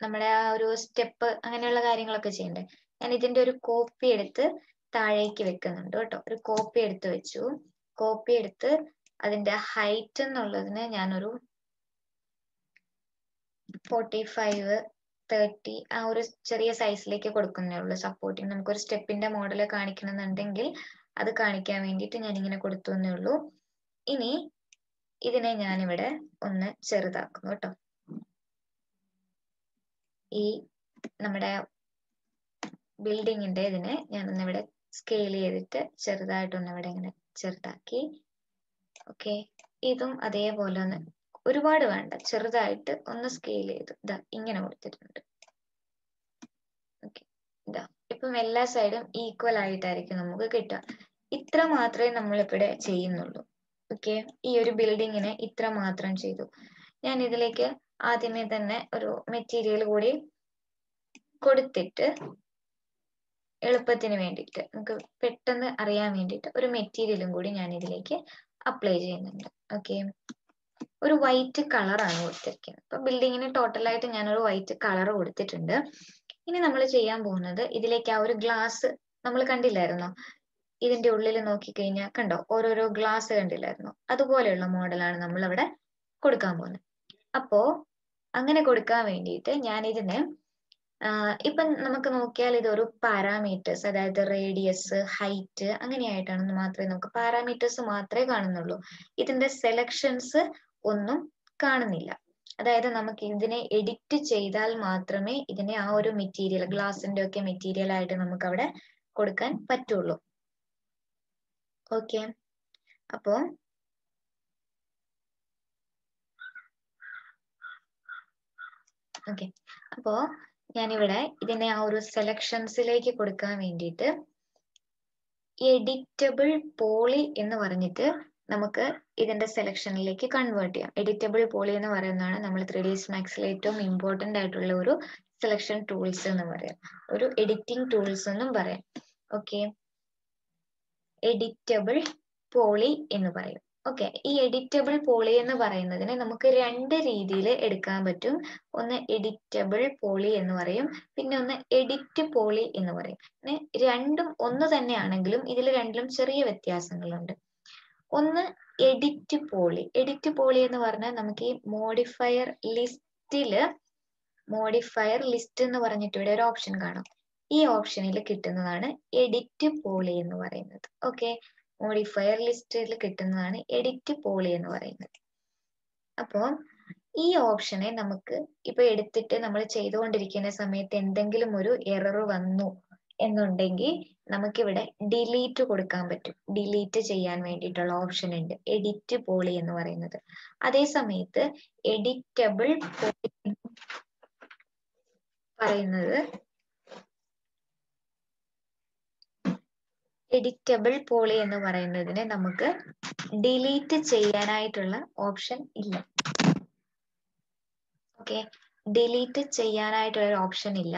നമ്മുടെ ആ ഒരു സ്റ്റെപ്പ് അങ്ങനെയുള്ള കാര്യങ്ങളൊക്കെ ചെയ്യണ്ടേ. ഞാൻ ഇതിന്റെ ഒരു കോപ്പി എടുത്ത് താഴേക്ക് വെക്കുന്നുണ്ട് കേട്ടോ. ഒരു കോപ്പി എടുത്ത് വെച്ചു. കോപ്പി എടുത്ത് അതിന്റെ ഹൈറ്റ് എന്നുള്ളതിന് ഞാനൊരു 45, 30 ആ ഒരു ചെറിയ സൈസിലേക്ക് കൊടുക്കുന്നേ ഉള്ളൂ. സപ്പോർട്ടിങ് നമുക്കൊരു സ്റ്റെപ്പിന്റെ മോഡൽ കാണിക്കണമെന്നുണ്ടെങ്കിൽ അത് കാണിക്കാൻ വേണ്ടിയിട്ട് ഞാൻ ഇങ്ങനെ കൊടുത്തു എന്നേ ഉള്ളൂ. ഇനി ഇതിനെ ഞാനിവിടെ ഒന്ന് ചെറുതാക്കുന്നു കേട്ടോ. ഈ നമ്മുടെ ബിൽഡിങ്ങിന്റെ ഇതിനെ ഞാനൊന്ന് ഇവിടെ സ്കെയിൽ ചെയ്തിട്ട് ചെറുതായിട്ടൊന്ന് ഇവിടെ ഇങ്ങനെ ചെറുതാക്കി. ഓക്കെ, ഇതും അതേപോലെ ഒന്ന് ഒരുപാട് വേണ്ട, ചെറുതായിട്ട് ഒന്ന് സ്കെയിൽ ചെയ്ത് ഇങ്ങനെ കൊടുത്തിട്ടുണ്ട്. ഓക്കെ, ഇപ്പം എല്ലാ സൈഡും ഈക്വൽ ആയിട്ടായിരിക്കും നമുക്ക് കിട്ടുക. ഇത്ര മാത്രമേ നമ്മളിവിടെ ചെയ്യുന്നുള്ളൂ. ഓക്കെ, ഈ ഒരു ബിൽഡിങ്ങിന് ഇത്ര മാത്രം ചെയ്തു. ഞാൻ ഇതിലേക്ക് ആദ്യമേ തന്നെ ഒരു മെറ്റീരിയൽ കൂടി കൊടുത്തിട്ട് എളുപ്പത്തിന് വേണ്ടിയിട്ട് നമുക്ക് പെട്ടെന്ന് അറിയാൻ വേണ്ടിയിട്ട് ഒരു മെറ്റീരിയലും കൂടി ഞാൻ ഇതിലേക്ക് അപ്ലൈ ചെയ്യുന്നുണ്ട്. ഓക്കെ, ഒരു വൈറ്റ് കളറാണ് കൊടുത്തിരിക്കുന്നത്. അപ്പൊ ബിൽഡിങ്ങിന് ടോട്ടലായിട്ട് ഞാനൊരു വൈറ്റ് കളർ കൊടുത്തിട്ടുണ്ട്. ഇനി നമ്മൾ ചെയ്യാൻ പോകുന്നത് ഇതിലേക്ക് ആ ഒരു ഗ്ലാസ് നമ്മൾ കണ്ടില്ലായിരുന്നോ, ഇതിന്റെ ഉള്ളിൽ നോക്കിക്കഴിഞ്ഞാൽ കണ്ടോ ഓരോരോ ഗ്ലാസ് കണ്ടില്ലായിരുന്നോ, അതുപോലെയുള്ള മോഡലാണ് നമ്മൾ ഇവിടെ കൊടുക്കാൻ പോകുന്നത്. അപ്പോ അങ്ങനെ കൊടുക്കാൻ വേണ്ടിയിട്ട് ഞാൻ ഇതിന് ഇപ്പം നമുക്ക് നോക്കിയാൽ ഇതൊരു പാരാമീറ്റേഴ്സ്, അതായത് റേഡിയസ്, ഹൈറ്റ് അങ്ങനെയായിട്ടാണെന്ന് മാത്രമേ നമുക്ക് പാരാമീറ്റേഴ്സ് മാത്രമേ കാണുന്നുള്ളൂ. ഇതിന്റെ സെലക്ഷൻസ് ഒന്നും കാണുന്നില്ല. അതായത് നമുക്ക് ഇതിനെ എഡിറ്റ് ചെയ്താൽ മാത്രമേ ഇതിനെ ആ ഒരു മെറ്റീരിയൽ ഗ്ലാസിന്റെ ഒക്കെ മെറ്റീരിയൽ ആയിട്ട് നമുക്ക് അവിടെ കൊടുക്കാൻ പറ്റുള്ളൂ. ഓക്കെ, അപ്പോ ഞാനിവിടെ ഇതിനെ ആ ഒരു സെലക്ഷൻസിലേക്ക് കൊടുക്കാൻ വേണ്ടിയിട്ട് എഡിറ്റബിൾ പോളി എന്ന് പറഞ്ഞിട്ട് നമുക്ക് ഇതിന്റെ സെലക്ഷനിലേക്ക് കൺവേർട്ട് ചെയ്യാം. എഡിറ്റബിൾ പോളി എന്ന് പറയുന്നതാണ് നമ്മൾ 3ds മാക്സിൽ ഏറ്റവും ഇമ്പോർട്ടന്റ് ആയിട്ടുള്ള ഒരു സെലക്ഷൻ ടൂൾസ് എന്ന് പറയാം, ഒരു എഡിറ്റിംഗ് ടൂൾസ് എന്നും പറയാം. ഓക്കെ, എഡിറ്റബിൾ പോളി എന്ന് പറയും. ഓക്കെ, ഈ എഡിറ്റബിൾ പോളി എന്ന് പറയുന്നതിനെ നമുക്ക് രണ്ട് രീതിയിൽ എടുക്കാൻ പറ്റും. ഒന്ന് എഡിറ്റബിൾ പോളി എന്ന് പറയും, പിന്നെ ഒന്ന് എഡിറ്റ് പോളി എന്ന് പറയും. പിന്നെ രണ്ടും ഒന്ന് തന്നെയാണെങ്കിലും ഇതിൽ രണ്ടിലും ചെറിയ വ്യത്യാസങ്ങളുണ്ട്. ഒന്ന് എഡിറ്റ് പോളി. എഡിറ്റ് പോളി എന്ന് പറഞ്ഞാൽ നമുക്ക് ഈ മോഡിഫയർ ലിസ്റ്റ് എന്ന് പറഞ്ഞിട്ട് ഇവിടെ ഒരു ഓപ്ഷൻ കാണാം. ഈ ഓപ്ഷനിൽ കിട്ടുന്നതാണ് എഡിറ്റ് പോളി എന്ന് പറയുന്നത്. ഓക്കെ, മോഡിഫയർ ലിസ്റ്റിൽ കിട്ടുന്നതാണ് എഡിറ്റ് പോളി എന്ന് പറയുന്നത്. അപ്പോൾ ഈ ഓപ്ഷനെ നമുക്ക് ഇപ്പൊ എടുത്തിട്ട് നമ്മൾ ചെയ്തുകൊണ്ടിരിക്കുന്ന സമയത്ത് എന്തെങ്കിലും ഒരു എറർ വന്നു എന്നുണ്ടെങ്കിൽ നമുക്കിവിടെ ഡിലീറ്റ് കൊടുക്കാൻ പറ്റും. ഡിലീറ്റ് ചെയ്യാൻ വേണ്ടിയിട്ടുള്ള ഓപ്ഷൻ ഉണ്ട് എഡിറ്റ് പോളി എന്ന് പറയുന്നത്. അതേ സമയത്ത് എഡിറ്റബിൾ പോളി പറയുന്നത് എഡിറ്റബിൾ പോളി എന്ന് പറയുന്നതിന് നമുക്ക് ഡിലീറ്റ് ചെയ്യാനായിട്ടുള്ള ഓപ്ഷൻ ഇല്ല. ഓക്കെ, ഡിലീറ്റ് ചെയ്യാനായിട്ടുള്ള ഓപ്ഷൻ ഇല്ല.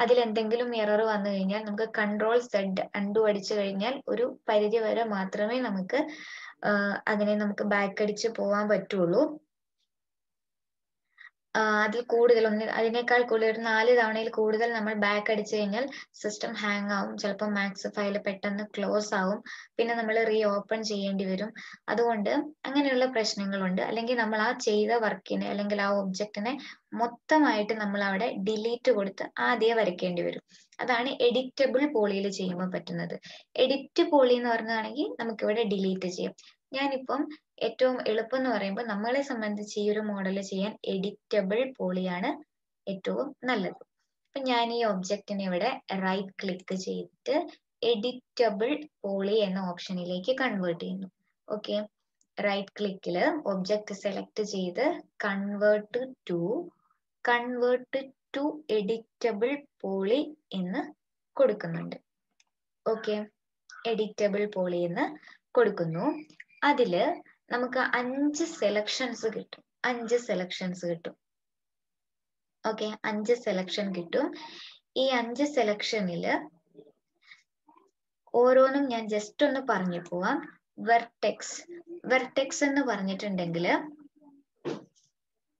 അതിൽ എന്തെങ്കിലും എറർ വന്നു കഴിഞ്ഞാൽ നമുക്ക് Ctrl+Z അൺഡു അടിച്ചു കഴിഞ്ഞാൽ ഒരു പരിധി വരെ മാത്രമേ നമുക്ക് അതിനെ നമുക്ക് ബാക്ക് അടിച്ച് പോകാൻ പറ്റുള്ളൂ. അതിൽ കൂടുതൽ അതിനേക്കാൾ കൂടുതൽ ഒരു 4 തവണയിൽ കൂടുതൽ നമ്മൾ ബാക്ക് അടിച്ചു കഴിഞ്ഞാൽ സിസ്റ്റം ഹാങ് ആവും, ചിലപ്പോൾ മാക്സ് ഫയൽ പെട്ടെന്ന് ക്ലോസ് ആവും, പിന്നെ നമ്മൾ റീ ഓപ്പൺ ചെയ്യേണ്ടി വരും. അതുകൊണ്ട് അങ്ങനെയുള്ള പ്രശ്നങ്ങളുണ്ട്. അല്ലെങ്കിൽ നമ്മൾ ആ ചെയ്ത വർക്കിനെ അല്ലെങ്കിൽ ആ ഒബ്ജക്റ്റിനെ മൊത്തമായിട്ട് നമ്മൾ അവിടെ ഡിലീറ്റ് കൊടുത്ത് ആദ്യം വരയ്ക്കേണ്ടി വരും. അതാണ് എഡിറ്റബിൾ പോളിയിൽ ചെയ്യുമ്പോൾ പറ്റുന്നത്. എഡിറ്റ് പോളി എന്ന് പറഞ്ഞാണെങ്കിൽ നമുക്കിവിടെ ഡിലീറ്റ് ചെയ്യാം. ഞാനിപ്പം ഏറ്റവും എളുപ്പം എന്ന് പറയുമ്പോൾ നമ്മളെ സംബന്ധിച്ച് ഈ ഒരു മോഡൽ ചെയ്യാൻ എഡിറ്റബിൾ പോളിയാണ് ഏറ്റവും നല്ലത്. അപ്പൊ ഞാൻ ഈ ഒബ്ജക്റ്റിനെ ഇവിടെ റൈറ്റ് ക്ലിക്ക് ചെയ്തിട്ട് എഡിറ്റബിൾ പോളി എന്ന ഓപ്ഷനിലേക്ക് കൺവേർട്ട് ചെയ്യുന്നു. ഓക്കെ, റൈറ്റ് ക്ലിക്കിൽ ഒബ്ജക്റ്റ് സെലക്ട് ചെയ്ത് കൺവേർട്ട് ടു എഡിറ്റബിൾ പോളി എന്ന് കൊടുക്കുന്നുണ്ട്. ഓക്കെ, എഡിറ്റബിൾ പോളി എന്ന് കൊടുക്കുന്നു. അതില് നമുക്ക് 5 സെലക്ഷൻസ് കിട്ടും. 5 സെലക്ഷൻസ് കിട്ടും. ഓക്കെ, 5 സെലക്ഷൻ കിട്ടും. ഈ 5 സെലക്ഷനില് ഓരോന്നും ഞാൻ ജസ്റ്റ് ഒന്ന് പറഞ്ഞു പോവാം. വെർട്ടെക്സ് എന്ന് പറഞ്ഞിട്ടുണ്ടെങ്കിൽ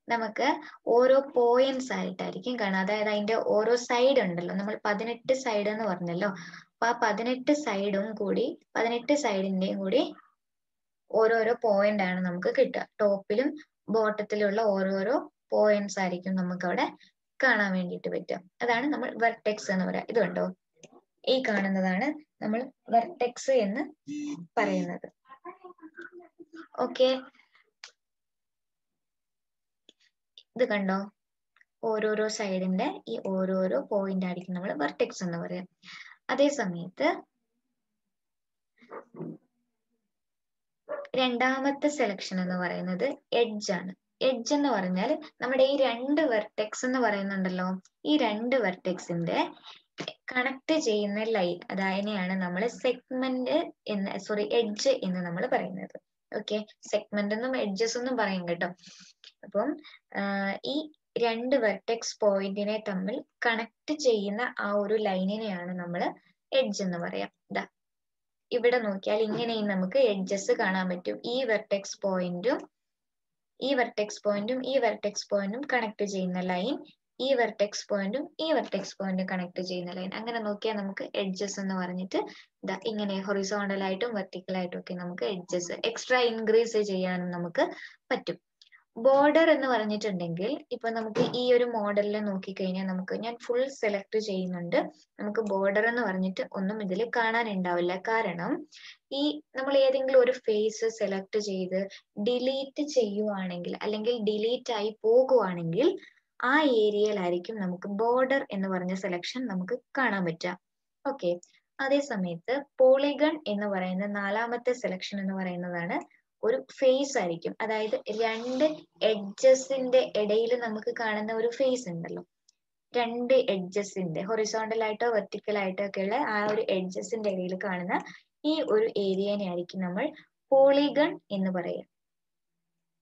നമുക്ക് ഓരോ പോയിന്റ്സ് ആയിട്ടായിരിക്കും കാണാം. അതായത് അതിന്റെ ഓരോ സൈഡ് ഉണ്ടല്ലോ, നമ്മൾ 18 സൈഡ് എന്ന് പറഞ്ഞല്ലോ. അപ്പൊ ആ 18 സൈഡും കൂടി 18 സൈഡിന്റെയും കൂടി ഓരോരോ പോയിന്റ് ആണ് നമുക്ക് കിട്ടുക. ടോപ്പിലും ബോട്ടത്തിലുള്ള ഓരോരോ പോയിന്റ്സ് ആയിരിക്കും നമുക്ക് അവിടെ കാണാൻ വേണ്ടിയിട്ട് പറ്റുക. അതാണ് നമ്മൾ വെർട്ടെക്സ് എന്ന് പറയുക. ഇത് കണ്ടോ, ഈ കാണുന്നതാണ് നമ്മൾ വെർട്ടെക്സ് എന്ന് പറയുന്നത്. ഓക്കെ, ഇത് കണ്ടോ, ഓരോരോ സൈഡിന്റെ ഈ ഓരോരോ പോയിന്റ് ആയിരിക്കും നമ്മൾ വെർട്ടെക്സ് എന്ന് പറയാം. അതേ സമയത്ത് രണ്ടാമത്തെ സെലക്ഷൻ എന്ന് പറയുന്നത് എഡ്ജ് ആണ്. എഡ്ജ് എന്ന് പറഞ്ഞാൽ നമ്മുടെ ഈ 2 വെർട്ടെക്സ് എന്ന് പറയുന്നുണ്ടല്ലോ, ഈ 2 വെർട്ടെക്സിന്റെ കണക്ട് ചെയ്യുന്ന ലൈൻ, അതിനെയാണ് നമ്മൾ സെഗ്മെന്റ് എഡ്ജ് എന്ന് നമ്മൾ പറയുന്നത്. ഓക്കെ, സെഗ്മെന്റ് എന്നും എഡ്ജസ് എന്നും പറയും കേട്ടോ. അപ്പം ഈ 2 വെർട്ടെക്സ് പോയിന്റിനെ തമ്മിൽ കണക്ട് ചെയ്യുന്ന ആ ഒരു ലൈനിനെയാണ് നമ്മൾ എഡ്ജ് എന്ന് പറയാം. ഇവിടെ നോക്കിയാൽ ഇങ്ങനെയും നമുക്ക് എഡ്ജസ് കാണാൻ പറ്റും. ഈ വെർട്ടെക്സ് പോയിന്റും ഈ വെർട്ടെക്സ് പോയിന്റും കണക്ട് ചെയ്യുന്ന ലൈൻ, ഈ വെർട്ടെക്സ് പോയിന്റും ഈ വെർട്ടെക്സ് പോയിന്റും കണക്ട് ചെയ്യുന്ന ലൈൻ. അങ്ങനെ നോക്കിയാൽ നമുക്ക് എഡ്ജസ് എന്ന് പറഞ്ഞിട്ട് ഇങ്ങനെ ഹൊറിസോണ്ടൽ ആയിട്ടും വെർട്ടിക്കൽ ആയിട്ടും ഒക്കെ നമുക്ക് എഡ്ജസ് എക്സ്ട്രാ ഇൻക്രീസ് ചെയ്യാനും നമുക്ക് പറ്റും. ബോർഡർ എന്ന് പറഞ്ഞിട്ടുണ്ടെങ്കിൽ ഇപ്പൊ നമുക്ക് ഈ ഒരു മോഡലിൽ നോക്കിക്കഴിഞ്ഞാൽ ഞാൻ ഫുൾ സെലക്ട് ചെയ്യുന്നുണ്ട്. നമുക്ക് ബോർഡർ എന്ന് പറഞ്ഞിട്ട് ഒന്നും ഇതിൽ കാണാനുണ്ടാവില്ല. കാരണം ഈ നമ്മൾ ഏതെങ്കിലും ഒരു ഫേസ് സെലക്ട് ചെയ്ത് ഡിലീറ്റ് ചെയ്യുവാണെങ്കിൽ അല്ലെങ്കിൽ ഡിലീറ്റ് ആയി പോകുവാണെങ്കിൽ ആ ഏരിയയിലായിരിക്കും നമുക്ക് ബോർഡർ എന്ന് പറഞ്ഞ സെലക്ഷൻ നമുക്ക് കാണാൻ പറ്റുക. ഓക്കെ, അതേ സമയത്ത് പോളിഗൺ എന്ന് പറയുന്ന 4ാമത്തെ സെലക്ഷൻ എന്ന് പറയുന്നതാണ് ഒരു ഫേസ് ആയിരിക്കും. അതായത് 2 എഡ്ജസിന്റെ ഇടയിൽ നമുക്ക് കാണുന്ന ഒരു ഫേസ് ഉണ്ടല്ലോ, 2 എഡ്ജസിന്റെ ഹൊറിസോണ്ടൽ ആയിട്ടോ വെർട്ടിക്കൽ ആയിട്ടോ ഒക്കെ ഉള്ള ആ ഒരു എഡ്ജസിന്റെ ഇടയിൽ കാണുന്ന ഈ ഒരു ഏരിയനെ ആയിരിക്കും നമ്മൾ പോളിഗൺ എന്ന് പറയുക.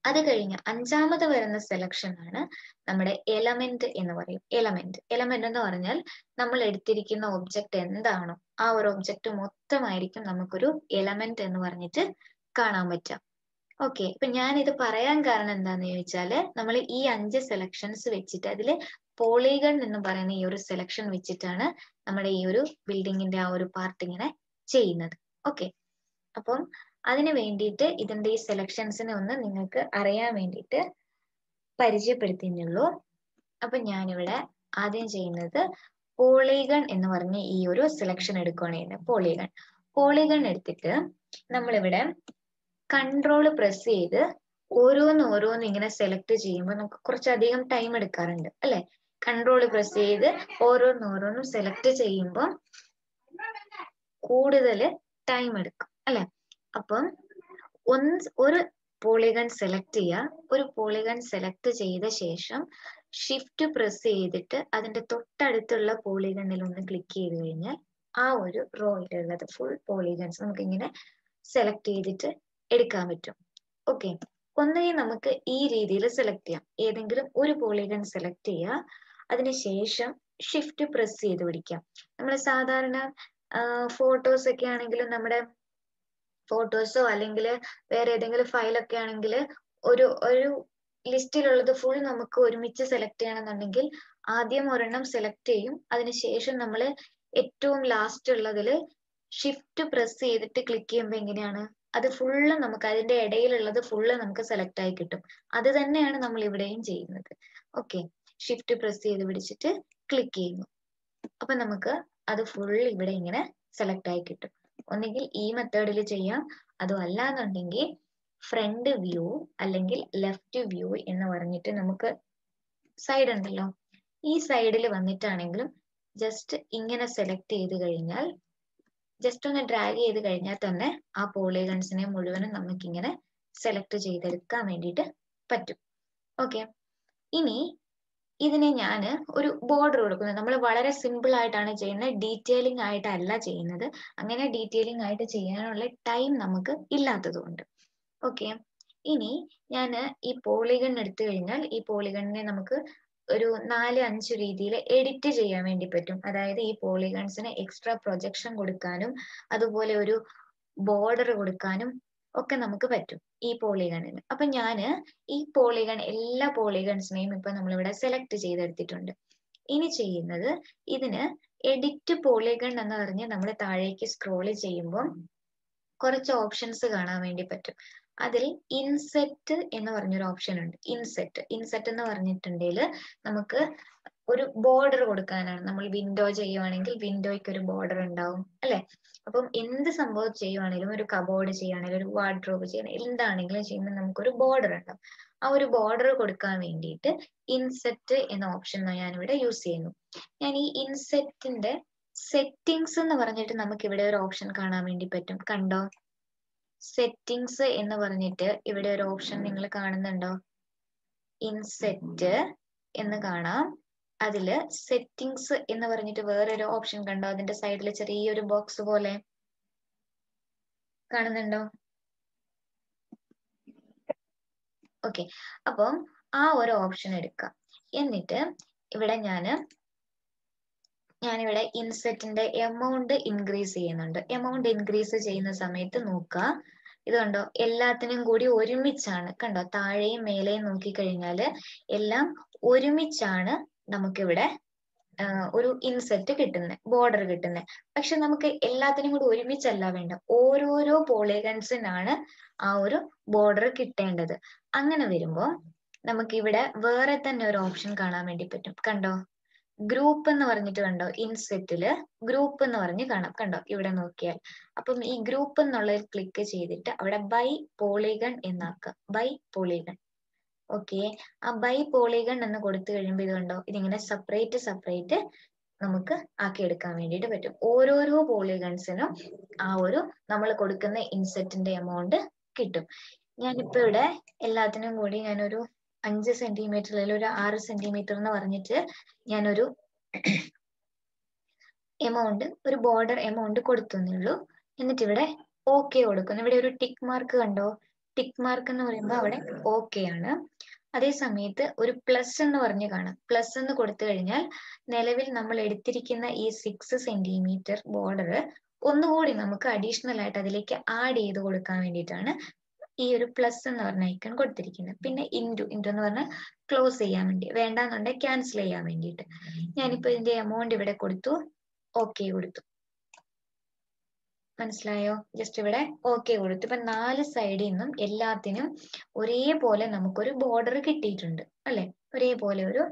അത് കഴിഞ്ഞ് അഞ്ചാമത് വരുന്ന സെലക്ഷൻ ആണ് നമ്മുടെ എലമെന്റ് എന്ന് പറയും. എലമെന്റ് എന്ന് പറഞ്ഞാൽ നമ്മൾ എടുത്തിരിക്കുന്ന ഒബ്ജക്റ്റ് എന്താണോ ആ ഒരു ഒബ്ജക്റ്റ് മൊത്തമായിരിക്കും നമുക്കൊരു എലമെന്റ് എന്ന് പറഞ്ഞിട്ട് കാണാൻ പറ്റുക. ഓക്കെ, ഇപ്പൊ ഞാൻ ഇത് പറയാൻ കാരണം എന്താന്ന് ചോദിച്ചാല് നമ്മൾ ഈ 5 സെലക്ഷൻസ് വെച്ചിട്ട് അതില് പോളിഗൺ എന്ന് പറയുന്ന ഈ ഒരു സെലക്ഷൻ വെച്ചിട്ടാണ് നമ്മുടെ ഈ ഒരു ബിൽഡിങ്ങിന്റെ ആ ഒരു പാർട്ട് ഇങ്ങനെ ചെയ്യുന്നത്. ഓക്കെ, അപ്പം അതിന് വേണ്ടിയിട്ട് ഇതിന്റെ ഈ സെലക്ഷൻസിനെ ഒന്ന് നിങ്ങൾക്ക് അറിയാൻ വേണ്ടിയിട്ട് പരിചയപ്പെടുത്തിയുള്ളൂ. അപ്പൊ ഞാനിവിടെ ആദ്യം ചെയ്യുന്നത് പോളിഗൺ എന്ന് പറഞ്ഞ ഈ ഒരു സെലക്ഷൻ എടുക്കുകയാണ് ചെയ്യുന്നത്. പോളിഗൺ എടുത്തിട്ട് നമ്മളിവിടെ കൺട്രോൾ പ്രസ് ചെയ്ത് ഓരോന്ന് ഇങ്ങനെ സെലക്ട് ചെയ്യുമ്പോൾ നമുക്ക് കുറച്ചധികം ടൈം എടുക്കാറുണ്ട് അല്ലെ. കൺട്രോൾ പ്രസ് ചെയ്ത് ഓരോന്നും സെലക്ട് ചെയ്യുമ്പോൾ കൂടുതൽ ടൈം എടുക്കും അല്ലെ. അപ്പം ഒരു പോളിഗൺ സെലക്ട് ചെയ്യുക. ഒരു പോളിഗൺ സെലക്ട് ചെയ്ത ശേഷം ഷിഫ്റ്റ് പ്രസ് ചെയ്തിട്ട് അതിന്റെ തൊട്ടടുത്തുള്ള പോളിഗണിൽ ഒന്ന് ക്ലിക്ക് ചെയ്ത് കഴിഞ്ഞാൽ ആ ഒരു റോയിലുള്ളത് ഫുൾ പോളിഗൺസ് നമുക്ക് ഇങ്ങനെ സെലക്ട് ചെയ്തിട്ട് എടുക്കാൻ പറ്റും. ഓക്കെ, ഒന്നുകിൽ നമുക്ക് ഈ രീതിയിൽ സെലക്ട് ചെയ്യാം. ഏതെങ്കിലും ഒരു പോളിഗൺ സെലക്ട് ചെയ്യുക, അതിനുശേഷം ഷിഫ്റ്റ് പ്രസ് ചെയ്ത് പിടിക്കാം. നമ്മൾ സാധാരണ ഫോട്ടോസ് ഒക്കെ ആണെങ്കിലും നമ്മുടെ ഫോട്ടോസോ അല്ലെങ്കിൽ വേറെ ഏതെങ്കിലും ഫയലൊക്കെ ആണെങ്കിൽ ഒരു ലിസ്റ്റിലുള്ളത് ഫുൾ നമുക്ക് ഒരുമിച്ച് സെലക്ട് ചെയ്യണമെന്നുണ്ടെങ്കിൽ ആദ്യം ഒരെണ്ണം സെലക്ട് ചെയ്യും. അതിനുശേഷം നമ്മൾ ഏറ്റവും ലാസ്റ്റ് ഉള്ളതിൽ ഷിഫ്റ്റ് പ്രസ് ചെയ്തിട്ട് ക്ലിക്ക് ചെയ്യുമ്പോൾ എങ്ങനെയാണ് അത് ഫുള്ള് നമുക്ക് അതിന്റെ ഇടയിലുള്ളത് ഫുള്ള് നമുക്ക് സെലക്ട് ആയി കിട്ടും. അത് തന്നെയാണ് നമ്മൾ ഇവിടെയും ചെയ്യുന്നത്. ഓക്കെ, ഷിഫ്റ്റ് പ്രസ് ചെയ്ത് പിടിച്ചിട്ട് ക്ലിക്ക് ചെയ്യുന്നു. അപ്പൊ നമുക്ക് അത് ഫുൾ ഇവിടെ ഇങ്ങനെ സെലക്ട് ആയി കിട്ടും. ഒന്നുകിൽ ഈ മെത്തേഡിൽ ചെയ്യാം, അതും അല്ലാന്നുണ്ടെങ്കിൽ ഫ്രണ്ട് വ്യൂ അല്ലെങ്കിൽ ലെഫ്റ്റ് വ്യൂ എന്ന് പറഞ്ഞിട്ട് നമുക്ക് സൈഡ് ഉണ്ടല്ലോ, ഈ സൈഡിൽ വന്നിട്ടാണെങ്കിലും ജസ്റ്റ് ഇങ്ങനെ സെലക്ട് ചെയ്ത് കഴിഞ്ഞാൽ ജസ്റ്റ് ഒന്ന് ഡ്രാഗ് ചെയ്ത് കഴിഞ്ഞാൽ തന്നെ ആ പോളിഗൺസിനെ മുഴുവനും നമുക്കിങ്ങനെ സെലക്ട് ചെയ്തെടുക്കാൻ വേണ്ടിയിട്ട് പറ്റും. ഓക്കെ, ഇനി ഇതിനെ ഞാൻ ഒരു ബോർഡർ കൊടുക്കുന്നത്. നമ്മൾ വളരെ സിമ്പിൾ ആയിട്ടാണ് ചെയ്യുന്നത്, ഡീറ്റെയിലിംഗ് ആയിട്ടല്ല ചെയ്യുന്നത്. അങ്ങനെ ഡീറ്റെയിലിംഗ് ആയിട്ട് ചെയ്യാനുള്ള ടൈം നമുക്ക് ഇല്ലാത്തതുകൊണ്ട്. ഓക്കെ, ഇനി ഞാൻ ഈ പോളിഗൺ എടുത്തു കഴിഞ്ഞാൽ ഈ പോളിഗണിനെ നമുക്ക് ഒരു 4-5 രീതിയിൽ എഡിറ്റ് ചെയ്യാൻ വേണ്ടി പറ്റും. അതായത് ഈ പോളിഗൺസിന് എക്സ്ട്രാ പ്രൊജക്ഷൻ കൊടുക്കാനും അതുപോലെ ഒരു ബോർഡർ കൊടുക്കാനും ഒക്കെ നമുക്ക് പറ്റും ഈ പോളിഗണിന്. അപ്പൊ ഞാന് ഈ പോളിഗൺ എല്ലാ പോളിഗൺസിനെയും ഇപ്പൊ നമ്മളിവിടെ സെലക്ട് ചെയ്തെടുത്തിട്ടുണ്ട്. ഇനി ചെയ്യുന്നത് ഇതിന് എഡിറ്റ് പോളിഗൺ എന്ന് പറഞ്ഞ് നമ്മൾ താഴേക്ക് സ്ക്രോൾ ചെയ്യുമ്പോൾ കുറച്ച് ഓപ്ഷൻസ് കാണാൻ വേണ്ടി പറ്റും. അതിൽ ഇൻസെറ്റ് എന്ന് പറഞ്ഞൊരു ഓപ്ഷൻ ഉണ്ട്. ഇൻസെറ്റ് എന്ന് പറഞ്ഞിട്ടുണ്ടെങ്കിൽ നമുക്ക് ഒരു ബോർഡർ കൊടുക്കാനാണ്. നമ്മൾ വിൻഡോ ചെയ്യുവാണെങ്കിൽ വിൻഡോയ്ക്ക് ഒരു ബോർഡർ ഉണ്ടാവും അല്ലെ. അപ്പം എന്ത് സംഭവം ചെയ്യുവാണെങ്കിലും, ഒരു കബോർഡ് ചെയ്യുകയാണെങ്കിലും ഒരു വാർഡ്രോബ് ചെയ്യണം, എന്താണെങ്കിലും ചെയ്യുമ്പോൾ നമുക്കൊരു ബോർഡർ ഉണ്ടാവും. ആ ഒരു ബോർഡർ കൊടുക്കാൻ വേണ്ടിയിട്ട് ഇൻസെറ്റ് എന്ന ഓപ്ഷൻ ഞാനിവിടെ യൂസ് ചെയ്യുന്നു. ഞാൻ ഈ ഇൻസെറ്റിന്റെ സെറ്റിംഗ്സ് എന്ന് പറഞ്ഞിട്ട് നമുക്ക് ഇവിടെ ഒരു ഓപ്ഷൻ കാണാൻ വേണ്ടി പറ്റും. കണ്ടോ, സെറ്റിംഗ്സ് എന്ന് പറഞ്ഞിട്ട് ഇവിടെ ഒരു ഓപ്ഷൻ നിങ്ങൾ കാണുന്നുണ്ടോ? ഇൻസെറ്റ് എന്ന് കാണാം. അതില് സെറ്റിംഗ്സ് എന്ന് പറഞ്ഞിട്ട് വേറൊരു ഓപ്ഷൻ കണ്ടോ? അതിന്റെ സൈഡിൽ ചെറിയൊരു ബോക്സ് പോലെ കാണുന്നുണ്ടോ? ഓക്കെ, അപ്പം ആ ഒരു ഓപ്ഷൻ എടുക്കാം. എന്നിട്ട് ഇവിടെ ഞാനിവിടെ ഇൻസെറ്റിന്റെ എമൗണ്ട് ഇൻക്രീസ് ചെയ്യുന്നുണ്ട്. എമൗണ്ട് ഇൻക്രീസ് ചെയ്യുന്ന സമയത്ത് നോക്കുക, ഇത് കണ്ടോ, എല്ലാത്തിനും കൂടി ഒരുമിച്ചാണ്. കണ്ടോ, താഴെയും മേലെയും നോക്കിക്കഴിഞ്ഞാല് എല്ലാം ഒരുമിച്ചാണ് നമുക്കിവിടെ ഒരു ഇൻസെറ്റ് കിട്ടുന്നത്, ബോർഡർ കിട്ടുന്നത്. പക്ഷെ നമുക്ക് എല്ലാത്തിനും കൂടി ഒരുമിച്ചല്ല വേണ്ട, ഓരോരോ പോളിഗൺസിനാണ് ആ ഒരു ബോർഡർ കിട്ടേണ്ടത്. അങ്ങനെ വരുമ്പോ നമുക്കിവിടെ വേറെ തന്നെ ഒരു ഓപ്ഷൻ കാണാൻ വേണ്ടി പറ്റും. കണ്ടോ, ഗ്രൂപ്പ് എന്ന് പറഞ്ഞിട്ട് കണ്ടോ, ഇൻസെറ്റില് ഗ്രൂപ്പ് എന്ന് പറഞ്ഞ് കാണാം. കണ്ടോ, ഇവിടെ നോക്കിയാൽ. അപ്പം ഈ ഗ്രൂപ്പ് എന്നുള്ളതിൽ ക്ലിക്ക് ചെയ്തിട്ട് അവിടെ ബൈ പോളിഗൺ എന്നാക്കുക. By polygon. ഓക്കെ, ആ ബൈ പോളിഗൺ എന്ന് കൊടുത്തു കഴിയുമ്പോൾ ഇത് കണ്ടോ, ഇതിങ്ങനെ സെപ്പറേറ്റ് നമുക്ക് ആക്കിയെടുക്കാൻ വേണ്ടിയിട്ട് പറ്റും. ഓരോരോ പോളിഗൺസിനും ആ ഒരു നമ്മൾ കൊടുക്കുന്ന ഇൻസെറ്റിന്റെ എമൗണ്ട് കിട്ടും. ഞാനിപ്പോ ഇവിടെ എല്ലാത്തിനും കൂടി ഞാനൊരു 5 സെന്റിമീറ്റർ അല്ലെങ്കിൽ ഒരു 6 സെന്റിമീറ്റർ എന്ന് പറഞ്ഞിട്ട് ഞാനൊരു എമൗണ്ട്, ഒരു ബോർഡർ എമൗണ്ട് കൊടുത്തുള്ളൂ. എന്നിട്ട് ഇവിടെ ഓക്കെ കൊടുക്കുന്നു. ഇവിടെ ഒരു ടിക്ക് മാർക്ക് കണ്ടോ? ടിക്ക് മാർക്ക് എന്ന് പറയുമ്പോൾ അവിടെ ഓക്കെ ആണ്. അതേ സമയത്ത് ഒരു പ്ലസ് എന്ന് പറഞ്ഞ് കാണാം. പ്ലസ് എന്ന് കൊടുത്തു കഴിഞ്ഞാൽ നിലവിൽ നമ്മൾ എടുത്തിരിക്കുന്ന ഈ 6 സെന്റിമീറ്റർ ബോർഡർ ഒന്നുകൂടി നമുക്ക് അഡീഷണൽ ആയിട്ട് അതിലേക്ക് ആഡ് ചെയ്ത് കൊടുക്കാൻ വേണ്ടിയിട്ടാണ് ഈ ഒരു പ്ലസ് എന്ന് പറഞ്ഞ ഐക്കൺ കൊടുത്തിരിക്കുന്നത്. പിന്നെ ഇൻറ്റു എന്ന് പറഞ്ഞാൽ ക്ലോസ് ചെയ്യാൻ വേണ്ടി, വേണ്ടാന്നുണ്ടെങ്കിൽ ക്യാൻസൽ ചെയ്യാൻ വേണ്ടിയിട്ട്. ഞാനിപ്പോ ഇതിന്റെ എമൗണ്ട് ഇവിടെ കൊടുത്തു, ഓക്കെ കൊടുത്തു. മനസ്സിലായോ? ജസ്റ്റ് ഇവിടെ ഓക്കെ കൊടുത്തു. ഇപ്പൊ 4 സൈഡിൽ നിന്നും എല്ലാത്തിനും ഒരേപോലെ നമുക്കൊരു ബോർഡർ കിട്ടിയിട്ടുണ്ട് അല്ലെ? ഒരേപോലെ ഒരു